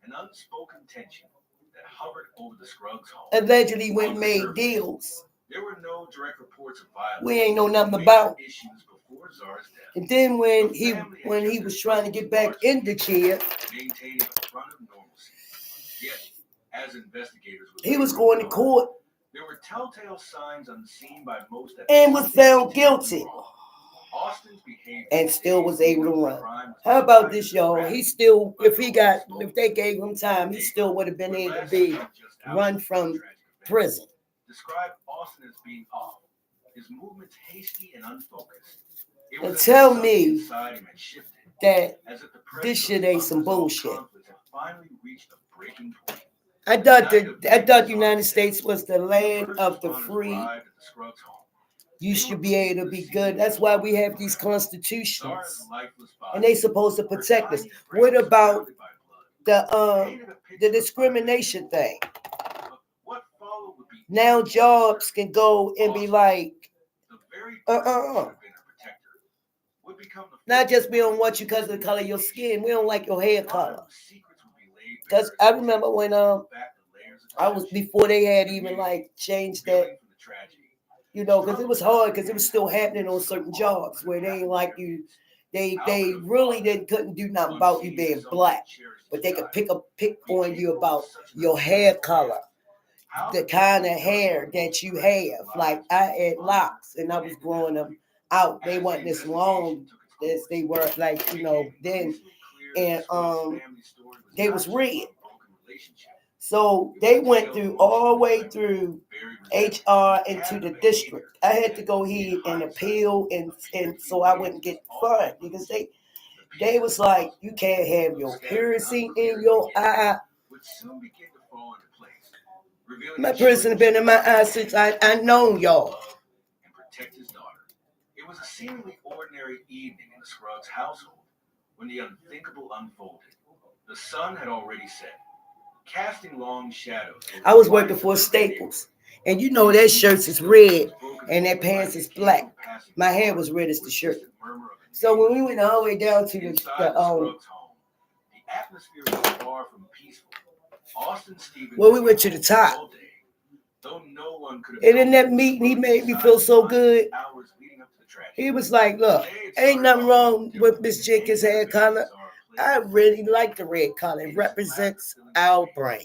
An unspoken tension that hovered over the Scruggs home. Allegedly went and made deals. There were no direct reports of violence. We ain't know nothing about. Issues before Zara's death. And then when he was trying to get back in the chair, maintaining a front of normalcy. Yet, as investigators, he was going to court. There were telltale signs unseen by most and was found guilty. Austin's behavior and still was able to run. How about this, y'all? He still, if they gave him time, he still would have been able to run from prison. Describe Austin as being off, his movements hasty and unfocused. And tell me that this shit ain't some bullshit. I thought the United States was the land of the free. You should be able to be good. That's why we have these constitutions, and they supposed to protect us. What about the discrimination thing? Now jobs can go and be like, not just we don't want you because of the color of your skin. We don't like your hair color. Because I remember when I was before they had even like changed that. You know, because it was hard because it was still happening on certain jobs where they ain't like you. They really couldn't do nothing about you being black, but they could pick on you about your hair color, the kind of hair that you have. Like I had locks and I was growing them out. They weren't as long as they were like, then, and they was red. So they went through all the way through HR into the district. I had to go here and appeal, and so I wouldn't get fined because they was like, you can't have your piercing in your eye. My piercing been in my eye since I known y'all. And protect his daughter. It was a seemingly ordinary evening in the Scruggs household when the unthinkable unfolded. The sun had already set, casting long shadows. I was working for Staples, and that shirts is red and that pants is black. My hair was red as the shirt. So when we went all the way down to the atmosphere was far from peaceful. Austin Stevens. Well, we went to the top. And in that meeting, he made me feel so good. He was like, look, ain't nothing wrong with Miss Jenkins' hair color. I really like the red color. It represents our brand.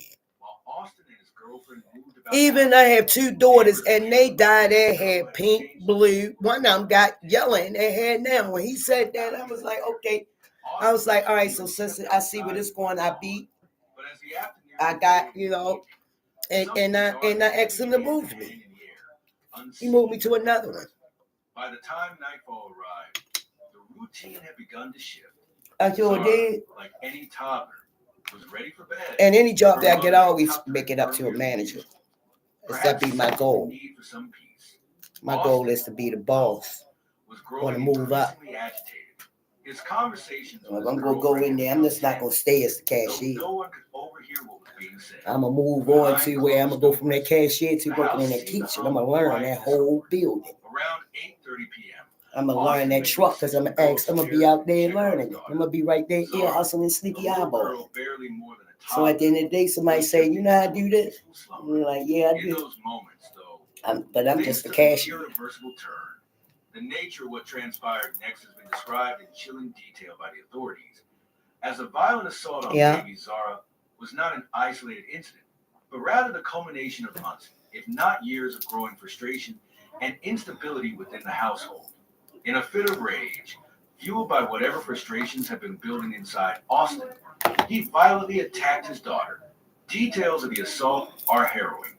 Even I have two daughters, and they dyed their hair pink, blue. One of them got yellow in their hair now. When he said that, I was like, okay. I was like, all right, so since I see where this going, I got, and I asked him to move me. He moved me to another one. By the time nightfall arrived, the routine had begun to shift. I sure did. Like any toddler, was ready for bed. And any job that I get, I always make it up to a manager. That be my goal. My goal is to be the boss. Want to move up. His conversations. If I'm gonna go in there, I'm just not gonna stay as the cashier. I'm gonna move on to where I'm gonna go from that cashier to working in that kitchen. I'm gonna learn that whole building. Around 8:30 p.m. I'm gonna learn that truck because I'm gonna be out there learning it. I'm gonna be right there ear hustling, sneaky eyeball. So at the end of the day, somebody say, you know how to do this? I'm like, yeah, I do. But I'm just a cashier. The nature of what transpired next has been described in chilling detail by the authorities. As a violent assault on baby Zara was not an isolated incident, but rather the culmination of months, if not years, of growing frustration and instability within the household. In a fit of rage, fueled by whatever frustrations had been building inside Austin, he violently attacked his daughter. Details of the assault are harrowing.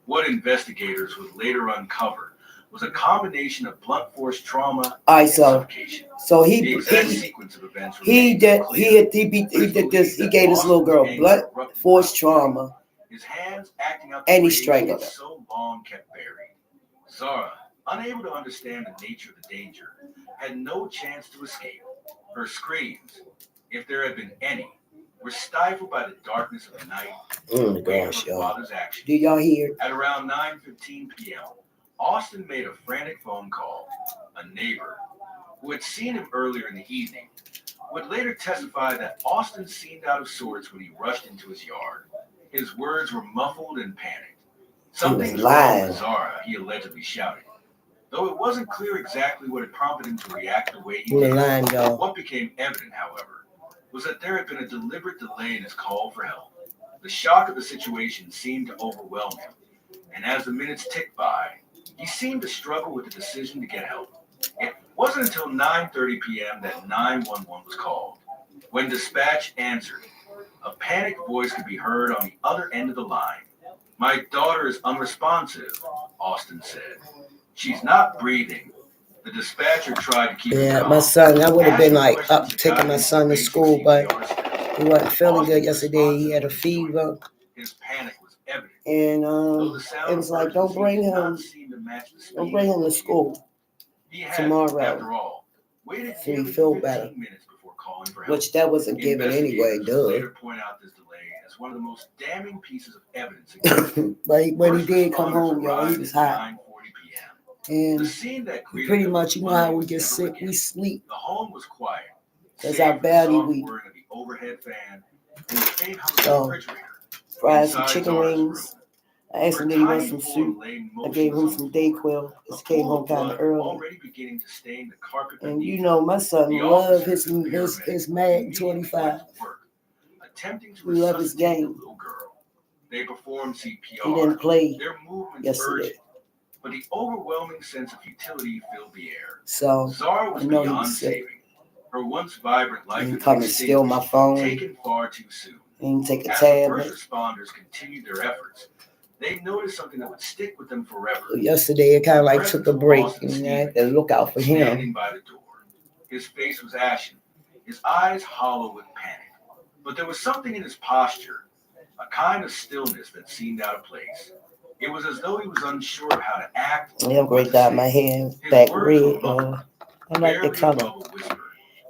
What investigators would later uncover was a combination of blunt force trauma All right, and suffocation. so The exact sequence of events he remains did unclear, he did this. He gave this little girl blunt force trauma, his hands acting out and the he rage strangled her. so long kept buried. Zara, unable to understand the nature of the danger, had no chance to escape. Her screams, if there had been any, were stifled by the darkness of the night. Oh my gosh, her y'all! father's action. Did y'all hear? At around 9:15 p.m., Austin made a frantic phone call. A neighbor, who had seen him earlier in the evening, would later testify that Austin seemed out of sorts when he rushed into his yard. His words were muffled and panicked. Something's wrong with Zara, he allegedly shouted. Though it wasn't clear exactly what had prompted him to react the way he did, what became evident, however, was that there had been a deliberate delay in his call for help. The shock of the situation seemed to overwhelm him, and as the minutes ticked by, he seemed to struggle with the decision to get help. It wasn't until 9:30 p.m. that 911 was called. When dispatch answered, a panicked voice could be heard on the other end of the line. "My daughter is unresponsive," Austin said. "She's not breathing." The dispatcher tried to keep him calm. My son, I would have been like up taking my son to school, but he wasn't feeling good yesterday. He had a fever. His panic was evident. And it was like, don't bring him to school tomorrow. After all, so he feel better. Which that was a given anyway, duh. Later point out this delay as one of the most damning pieces of evidence against him. But when he did come home, y'all, he was hot. And pretty much, you know how we get sick, we sleep. The home was quiet. That's how badly we. So, fried some chicken wings. I asked him did he want some soup. I gave him some Dayquil. He came home kind of early. And you know, my son loved his Madden 25. He loved his game. They performed CPR. He didn't play Their movements yesterday. urgent, but the overwhelming sense of futility filled the air. So Zara was beyond saving. Her once vibrant life had come and steal my phone. Taken far too soon. And take a As tablet. the first responders continued their efforts, they noticed something that would stick with them forever. So yesterday, it kind of like took a break, and I had to look out for him. Standing by the door, his face was ashen, his eyes hollow with panic. But there was something in his posture, a kind of stillness that seemed out of place. It was as though he was unsure of how to act. I'm going to dye my hair back red. I like the color.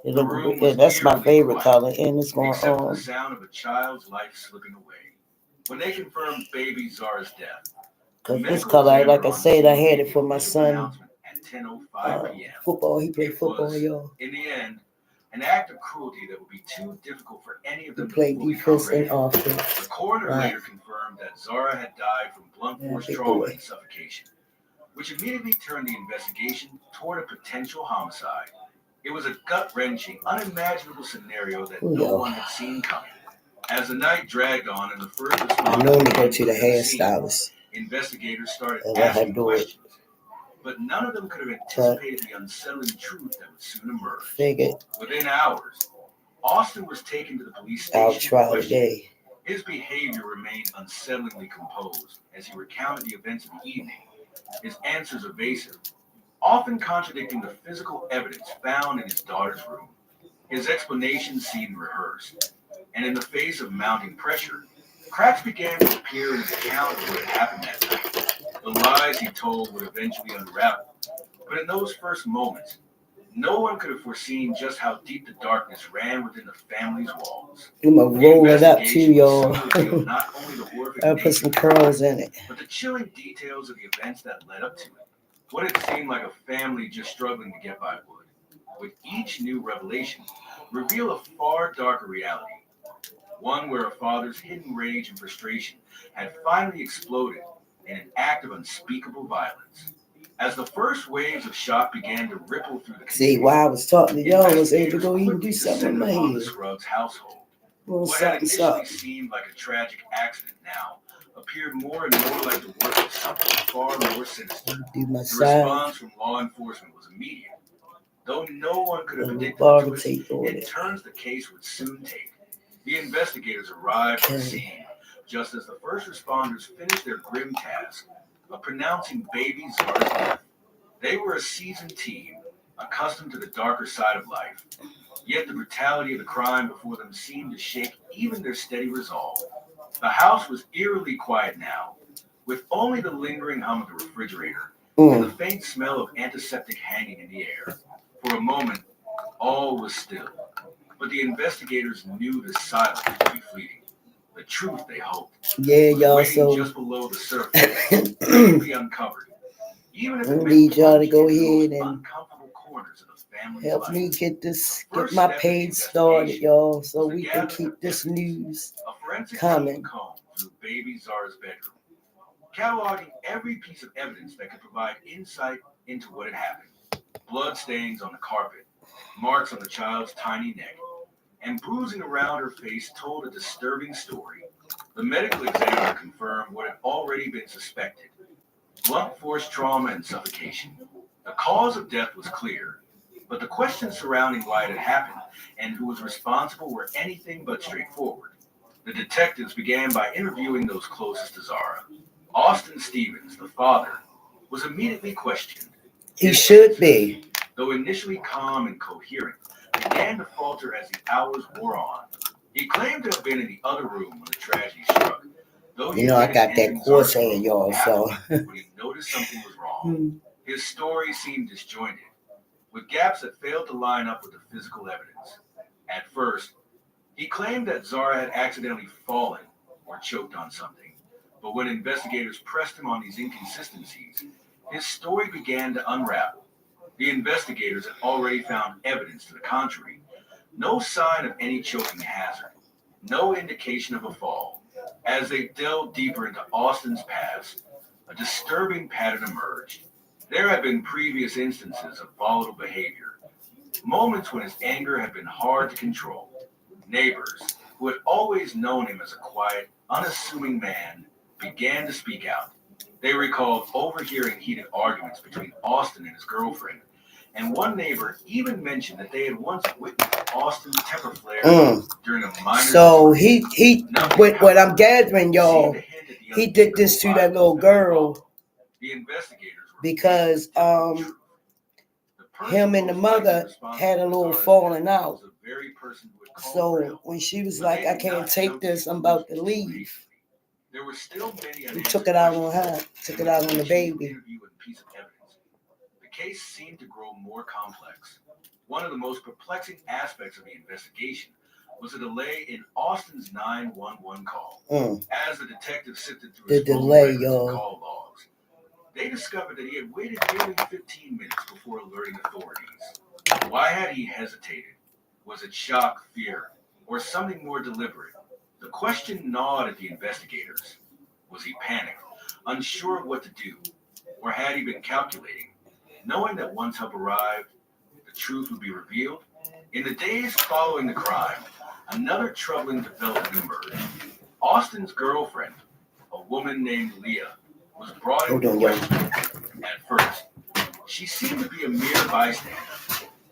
It look, that's my favorite color, and it's going on. The sound of a child's life slipping away. When they confirmed baby Zara's death, because this color, like I said, I had it for my son. Football, he played football, y'all. In the end, an act of cruelty that would be too difficult for any of them to play defense and offense. The coroner later confirmed that Zara had died from blunt force trauma and suffocation, which immediately turned the investigation toward a potential homicide. It was a gut-wrenching, unimaginable scenario that no one had seen coming. As the night dragged on and the first I normally go to the hairstylist. Investigators started asking questions, but none of them could have anticipated the unsettling truth that would soon emerge. Figured. Within hours, Austin was taken to the police station. I'll try today. His behavior remained unsettlingly composed as he recounted the events of the evening, his answers evasive, often contradicting the physical evidence found in his daughter's room. His explanations seemed rehearsed, and in the face of mounting pressure, cracks began to appear in his account of what had happened that night. The lies he told would eventually unravel, but in those first moments, no one could have foreseen just how deep the darkness ran within the family's walls. I'm gonna roll it up too, y'all. I'll put some curls in it. But the chilling details of the events that led up to it, what had seemed like a family just struggling to get by would, with each new revelation, reveal a far darker reality. One where a father's hidden rage and frustration had finally exploded in an act of unspeakable violence. As the first waves of shock began to ripple through the community, see, while I was talking to y'all, I was able to go even do something in my head. Scruggs household. What had initially seemed like a tragic accident now appeared more and more like the work of something far more sinister. The response from law enforcement was immediate. Though no one could have predicted the twist it turns the case would soon take. The investigators arrived at the scene just as the first responders finished their grim task of pronouncing baby Zara's death. They were a seasoned team, accustomed to the darker side of life, yet the brutality of the crime before them seemed to shake even their steady resolve. The house was eerily quiet now, with only the lingering hum of the refrigerator and the faint smell of antiseptic hanging in the air. For a moment, all was still, but the investigators knew the silence would be fleeting. The truth, they hoped, Yeah, was y'all. waiting So just below the surface, ready to be uncovered, even if I it meant need y'all to plunging go into the most ahead and uncomfortable corners of the family's help me life. get The get first my step in the page started, investigation y'all, so was the we can gathering keep of this evidence. news A forensic team coming. combed through baby Zara's bedroom, cataloging every piece of evidence that could provide insight into what had happened. Blood stains on the carpet, marks on the child's tiny neck, and bruising around her face told a disturbing story. The medical examiner confirmed what had already been suspected: blunt force trauma and suffocation. The cause of death was clear, but the questions surrounding why it had happened and who was responsible were anything but straightforward. The detectives began by interviewing those closest to Zara. Austin Stevens, the father, was immediately questioned. He His should answers, be. though initially calm and coherent, began to falter as the hours wore on. He claimed to have been in the other room when the tragedy struck, though he You know, I admitted got that entering course Zara's hair, room y'all. So afterward when he noticed something was wrong. His story seemed disjointed, with gaps that failed to line up with the physical evidence. At first, he claimed that Zara had accidentally fallen or choked on something, but when investigators pressed him on these inconsistencies, his story began to unravel. The investigators had already found evidence to the contrary: no sign of any choking hazard, no indication of a fall. As they delved deeper into Austin's past, a disturbing pattern emerged. There had been previous instances of volatile behavior, moments when his anger had been hard to control. Neighbors, who had always known him as a quiet, unassuming man, began to speak out. They recalled overhearing heated arguments between Austin and his girlfriend, and one neighbor even mentioned that they had once witnessed Austin's temper flare during a minor so disagreement. he Nothing, what however, I'm gathering, seemed y'all, to hint at the he did this to that little unspeakable violence that had girl followed. The investigators were because faced with the truth. The person him and the most likely mother responsible had a for little Zara's falling death out. was the very person who had called for So help. when she was But like, they I did can't not take jump to this, I'm conclusions about to too leave. hastily. There were still many He unanswered took it out on questions, her, took and it out with on the each new baby. interview and piece of evidence, the case seemed to grow more complex. One of the most perplexing aspects of the investigation was a delay in Austin's 911 call. As the detectives sifted through The his phone delay, records and y'all. call logs, they discovered that he had waited nearly 15 minutes before alerting authorities. Why had he hesitated? Was it shock, fear, or something more deliberate? The question gnawed at the investigators. Was he panicked, unsure of what to do? Or had he been calculating, knowing that once help arrived, the truth would be revealed? In the days following the crime, another troubling development emerged. Austin's girlfriend, a woman named Leah, was brought into question. At first, she seemed to be a mere bystander,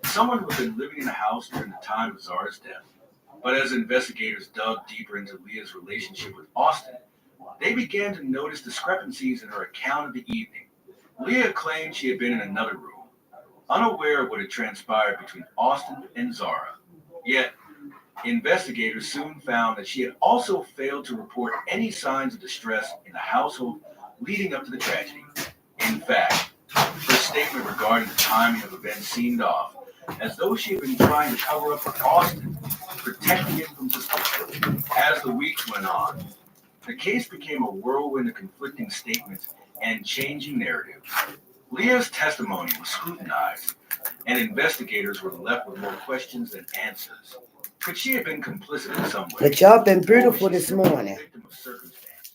someone who had been living in the house during the time of Zara's death. But as investigators dug deeper into Leah's relationship with Austin, they began to notice discrepancies in her account of the evening. Leah claimed she had been in another room, unaware of what had transpired between Austin and Zara. Yet, investigators soon found that she had also failed to report any signs of distress in the household leading up to the tragedy. In fact, her statement regarding the timing of events seemed off, as though she had been trying to cover up for Austin, protecting him from suspicion. As the weeks went on, the case became a whirlwind of conflicting statements and changing narratives. Leah's testimony was scrutinized, and investigators were left with more questions than answers. Could she have been complicit in some way? But y'all been Or was beautiful she this simply a morning. victim of circumstance,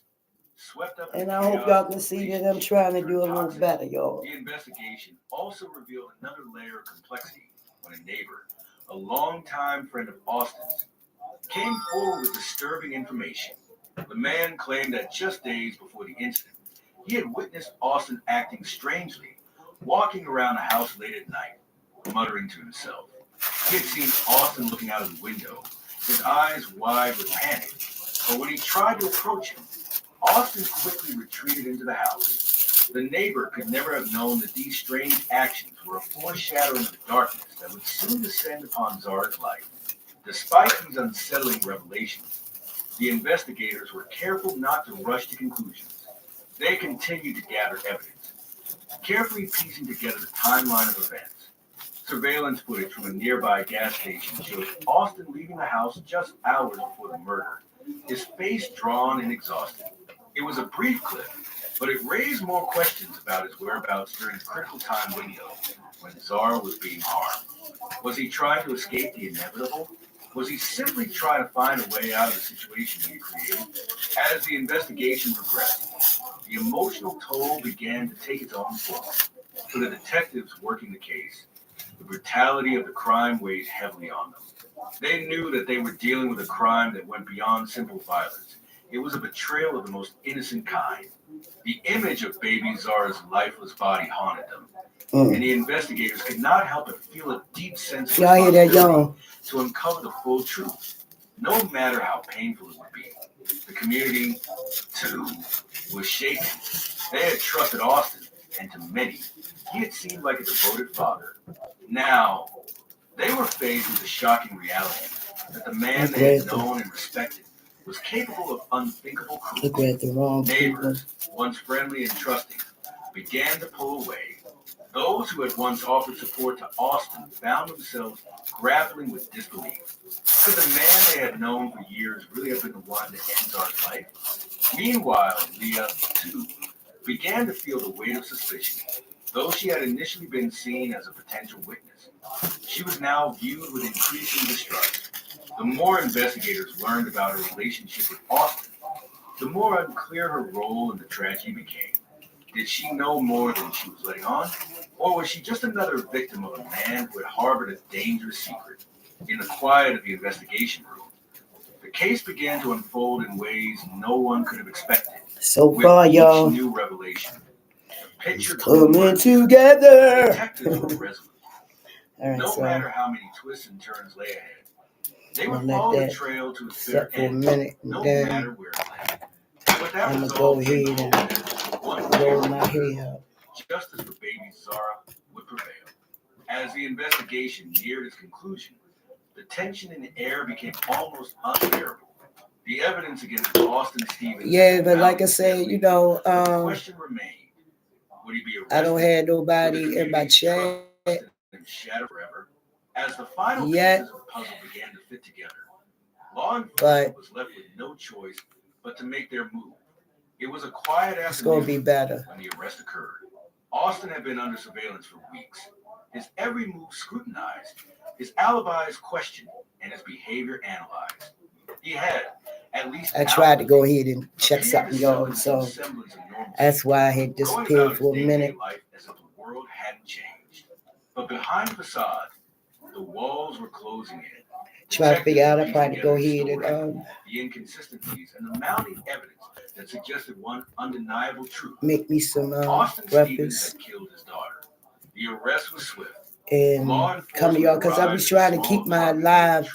swept up in And the I hope chaos y'all of can a see that I'm relationship trying to that do a turned little toxic? better, y'all. The investigation also revealed another layer of complexity when a neighbor, a longtime friend of Austin's, came forward with disturbing information. The man claimed that just days before the incident, he had witnessed Austin acting strangely, walking around the house late at night, muttering to himself. He had seen Austin looking out of the window, his eyes wide with panic, but when he tried to approach him, Austin quickly retreated into the house. The neighbor could never have known that these strange actions were a foreshadowing of the darkness that would soon descend upon Czar's life. Despite these unsettling revelations, the investigators were careful not to rush to conclusions. They continued to gather evidence, carefully piecing together the timeline of events. Surveillance footage from a nearby gas station showed Austin leaving the house just hours before the murder, his face drawn and exhausted. It was a brief clip, but it raised more questions about his whereabouts during the critical time window when Zara was being harmed. Was he trying to escape the inevitable? Was he simply trying to find a way out of the situation he had created? As the investigation progressed, the emotional toll began to take its own form. For the detectives working the case, the brutality of the crime weighed heavily on them. They knew that they were dealing with a crime that went beyond simple violence. It was a betrayal of the most innocent kind. The image of baby Zara's lifeless body haunted them, and the investigators could not help but feel a deep sense of Y'all hear that, y'all? to uncover the full truth, no matter how painful it would be. The community, too, was shaken. They had trusted Austin, and to many, he had seemed like a devoted father. Now, they were faced with the shocking reality that the man they had known and respected was capable of unthinkable cruelty. Neighbors, once friendly and trusting, began to pull away. Those who had once offered support to Austin found themselves grappling with disbelief. Could the man they had known for years really have been the one to end Zar's life? Meanwhile, Leah, too, began to feel the weight of suspicion. Though she had initially been seen as a potential witness, she was now viewed with increasing distrust. The more investigators learned about her relationship with Austin, the more unclear her role in the tragedy became. Did she know more than she was letting on? Or was she just another victim of a man who had harbored a dangerous secret? In the quiet of the investigation room, the case began to unfold in ways no one could have expected. So far, y'all, each new revelation, the picture coming together. Detectives were resolute. All right, No so matter how many twists and turns lay ahead, they would let follow the that trail to its set bitter for a end, minute, and no then matter where it led. And with that I'm gonna resolve go came ahead the and hope that one roll day my hair up. justice for baby Zara would prevail. As the investigation neared its conclusion, the tension in the air became almost unbearable. The evidence against Austin Stevens. Yeah, but like I said, you know, the question remained: would he be arrested? I don't have nobody in my chat Shadow forever. As the final yet, pieces of the puzzle began to fit together, law enforcement but was left with no choice but to make their move. It was a quiet afternoon. It's gonna be better when the arrest occurred. Austin had been under surveillance for weeks, his every move scrutinized, his alibis questioned, and his behavior analyzed. He had, at least I tried to go ahead and check something, y'all, so that's why I had going disappeared about for a his minute. day-to-day life as if the world hadn't changed. But behind the facade, the walls were closing in. Try to figure out, I tried to go ahead and the inconsistencies and the mounting evidence that suggested one undeniable truth. make me some Austin Stevens breakfast had killed his daughter. The arrest was swift. and come to y'all, because I was trying to keep my live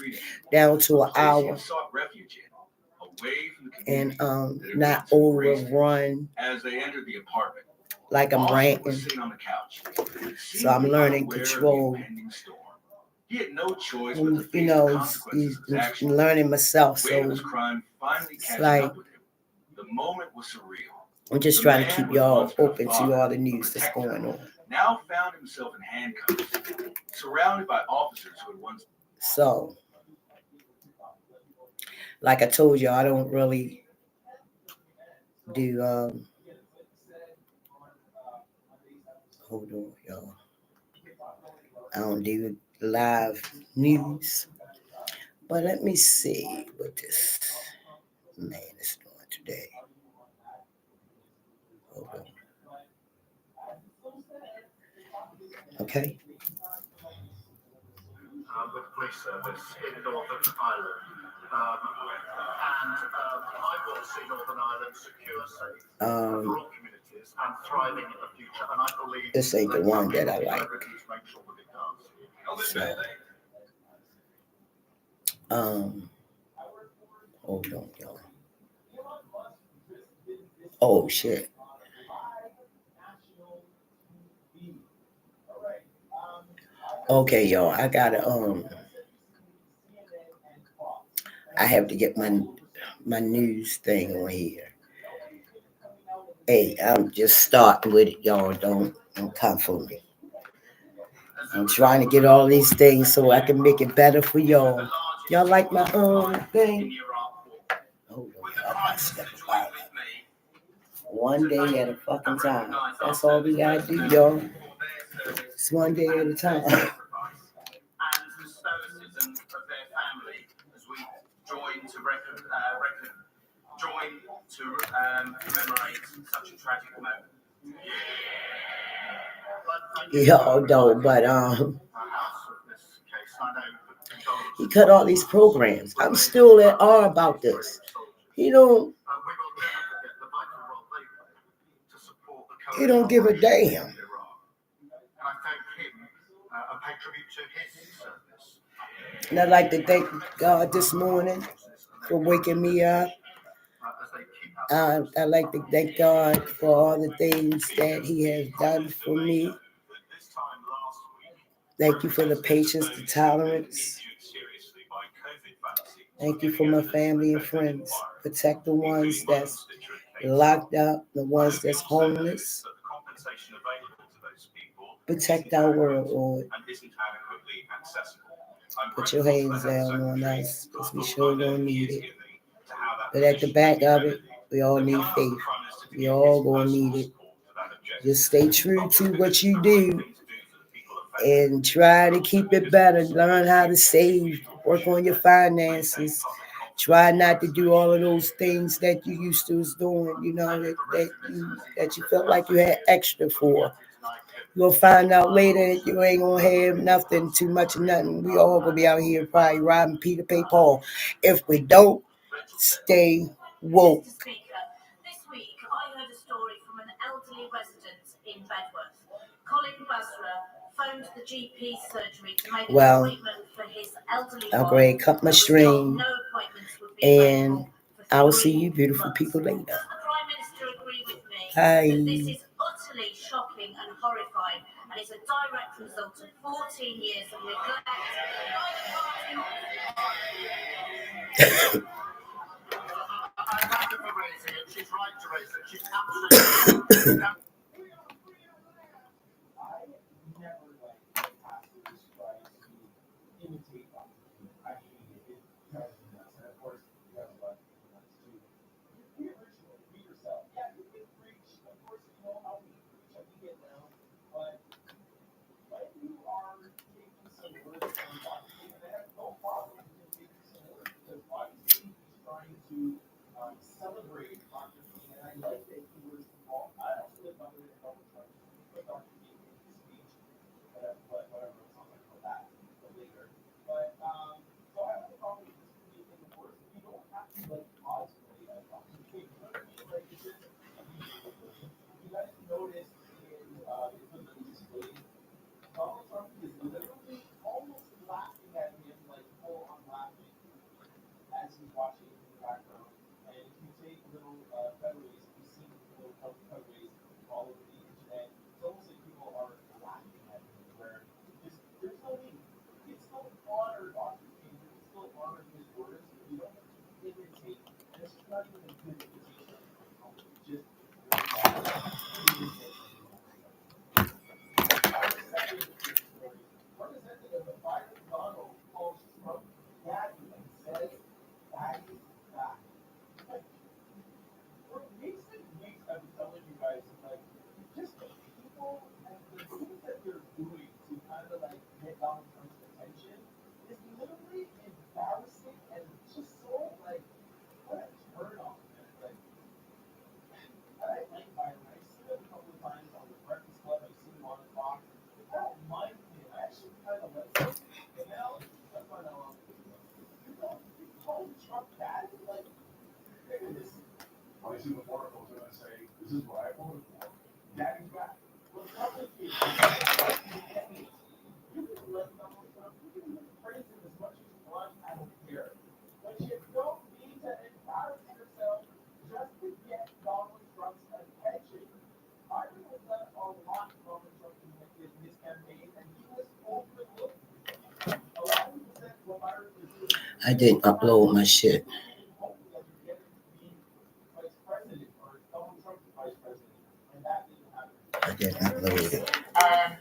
down to an hour sought refuge in, away from the and community not overrun as they entered the apartment. like I'm Austin was ranting. sitting on the couch, So I'm learning unaware of the control. impending storm. He had no choice but to And, face you know, the consequences of his actions. learning myself. The weight of So his crime finally it's catching like up with him. The moment was surreal. I'm just The trying to man keep who had y'all once been a open to father, all the a news that's protector, going on. now found himself in handcuffs, surrounded by officers who had once. So, like I told y'all, I don't really do hold on, y'all. I don't do live news. But let me see what this man is doing today. Hold on. Okay. With police service in Northern Ireland. I will see Northern Ireland secure, safe for all communities and thriving in the future. And I believe this ain't the one that I like. So, Hold on, y'all. Oh shit. Okay, y'all, I have to get my news thing on here. Hey, I'm just starting with it, y'all. Don't come for me. I'm trying to get all these things so I can make it better for y'all. Y'all like my thing? Hold on, y'all. I gotta step about it. One day at a fucking time. That's all we gotta do, y'all. It's one day at a time. Y'all don't, but he cut all these programs. I'm still at R about this. He don't he don't give a damn. And I'd like to thank God this morning for waking me up. I'd like to thank God for all the things that He has done for me. Thank you for the patience, the tolerance. Thank you for my family and friends. Protect the ones that's locked up, the ones that's homeless. Protect our world, Lord. Put your hands down on us because we sure don't need it. But at the back of it, we all need faith. We all gonna need it. Just stay true to what you do and try to keep it better. Learn how to save. Work on your finances. Try not to do all of those things that you used to was doing. You know that you felt like you had extra for. You'll find out later that you ain't gonna have nothing, too much of nothing. We all gonna be out here probably robbing Peter, pay Paul. If we don't stay woke. Well, I'll go ahead and cut my stream, and I will see you beautiful people later. Hi. I didn't upload my shit. I didn't upload it. And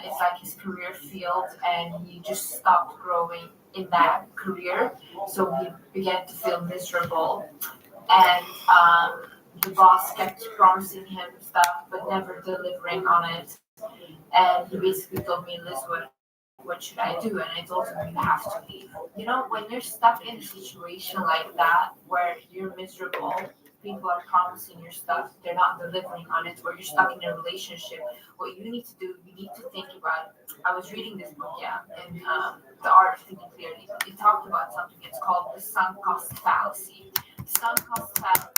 it's like his career field, and he just stopped growing in that career, so he began to feel miserable. And the boss kept promising him stuff but never delivering on it. And he basically told me, Liz, what should I do? And I told him, you have to leave. When you're stuck in a situation like that where you're miserable, people are promising you stuff, they're not delivering on it, or you're stuck in a relationship, what you need to do, you need to think about. I was reading this book, yeah, and The Art of Thinking Clearly. It talked about something. It's called the sunk cost fallacy. Sunk cost fallacy.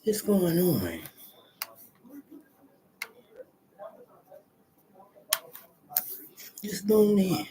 What's going on? Just going in.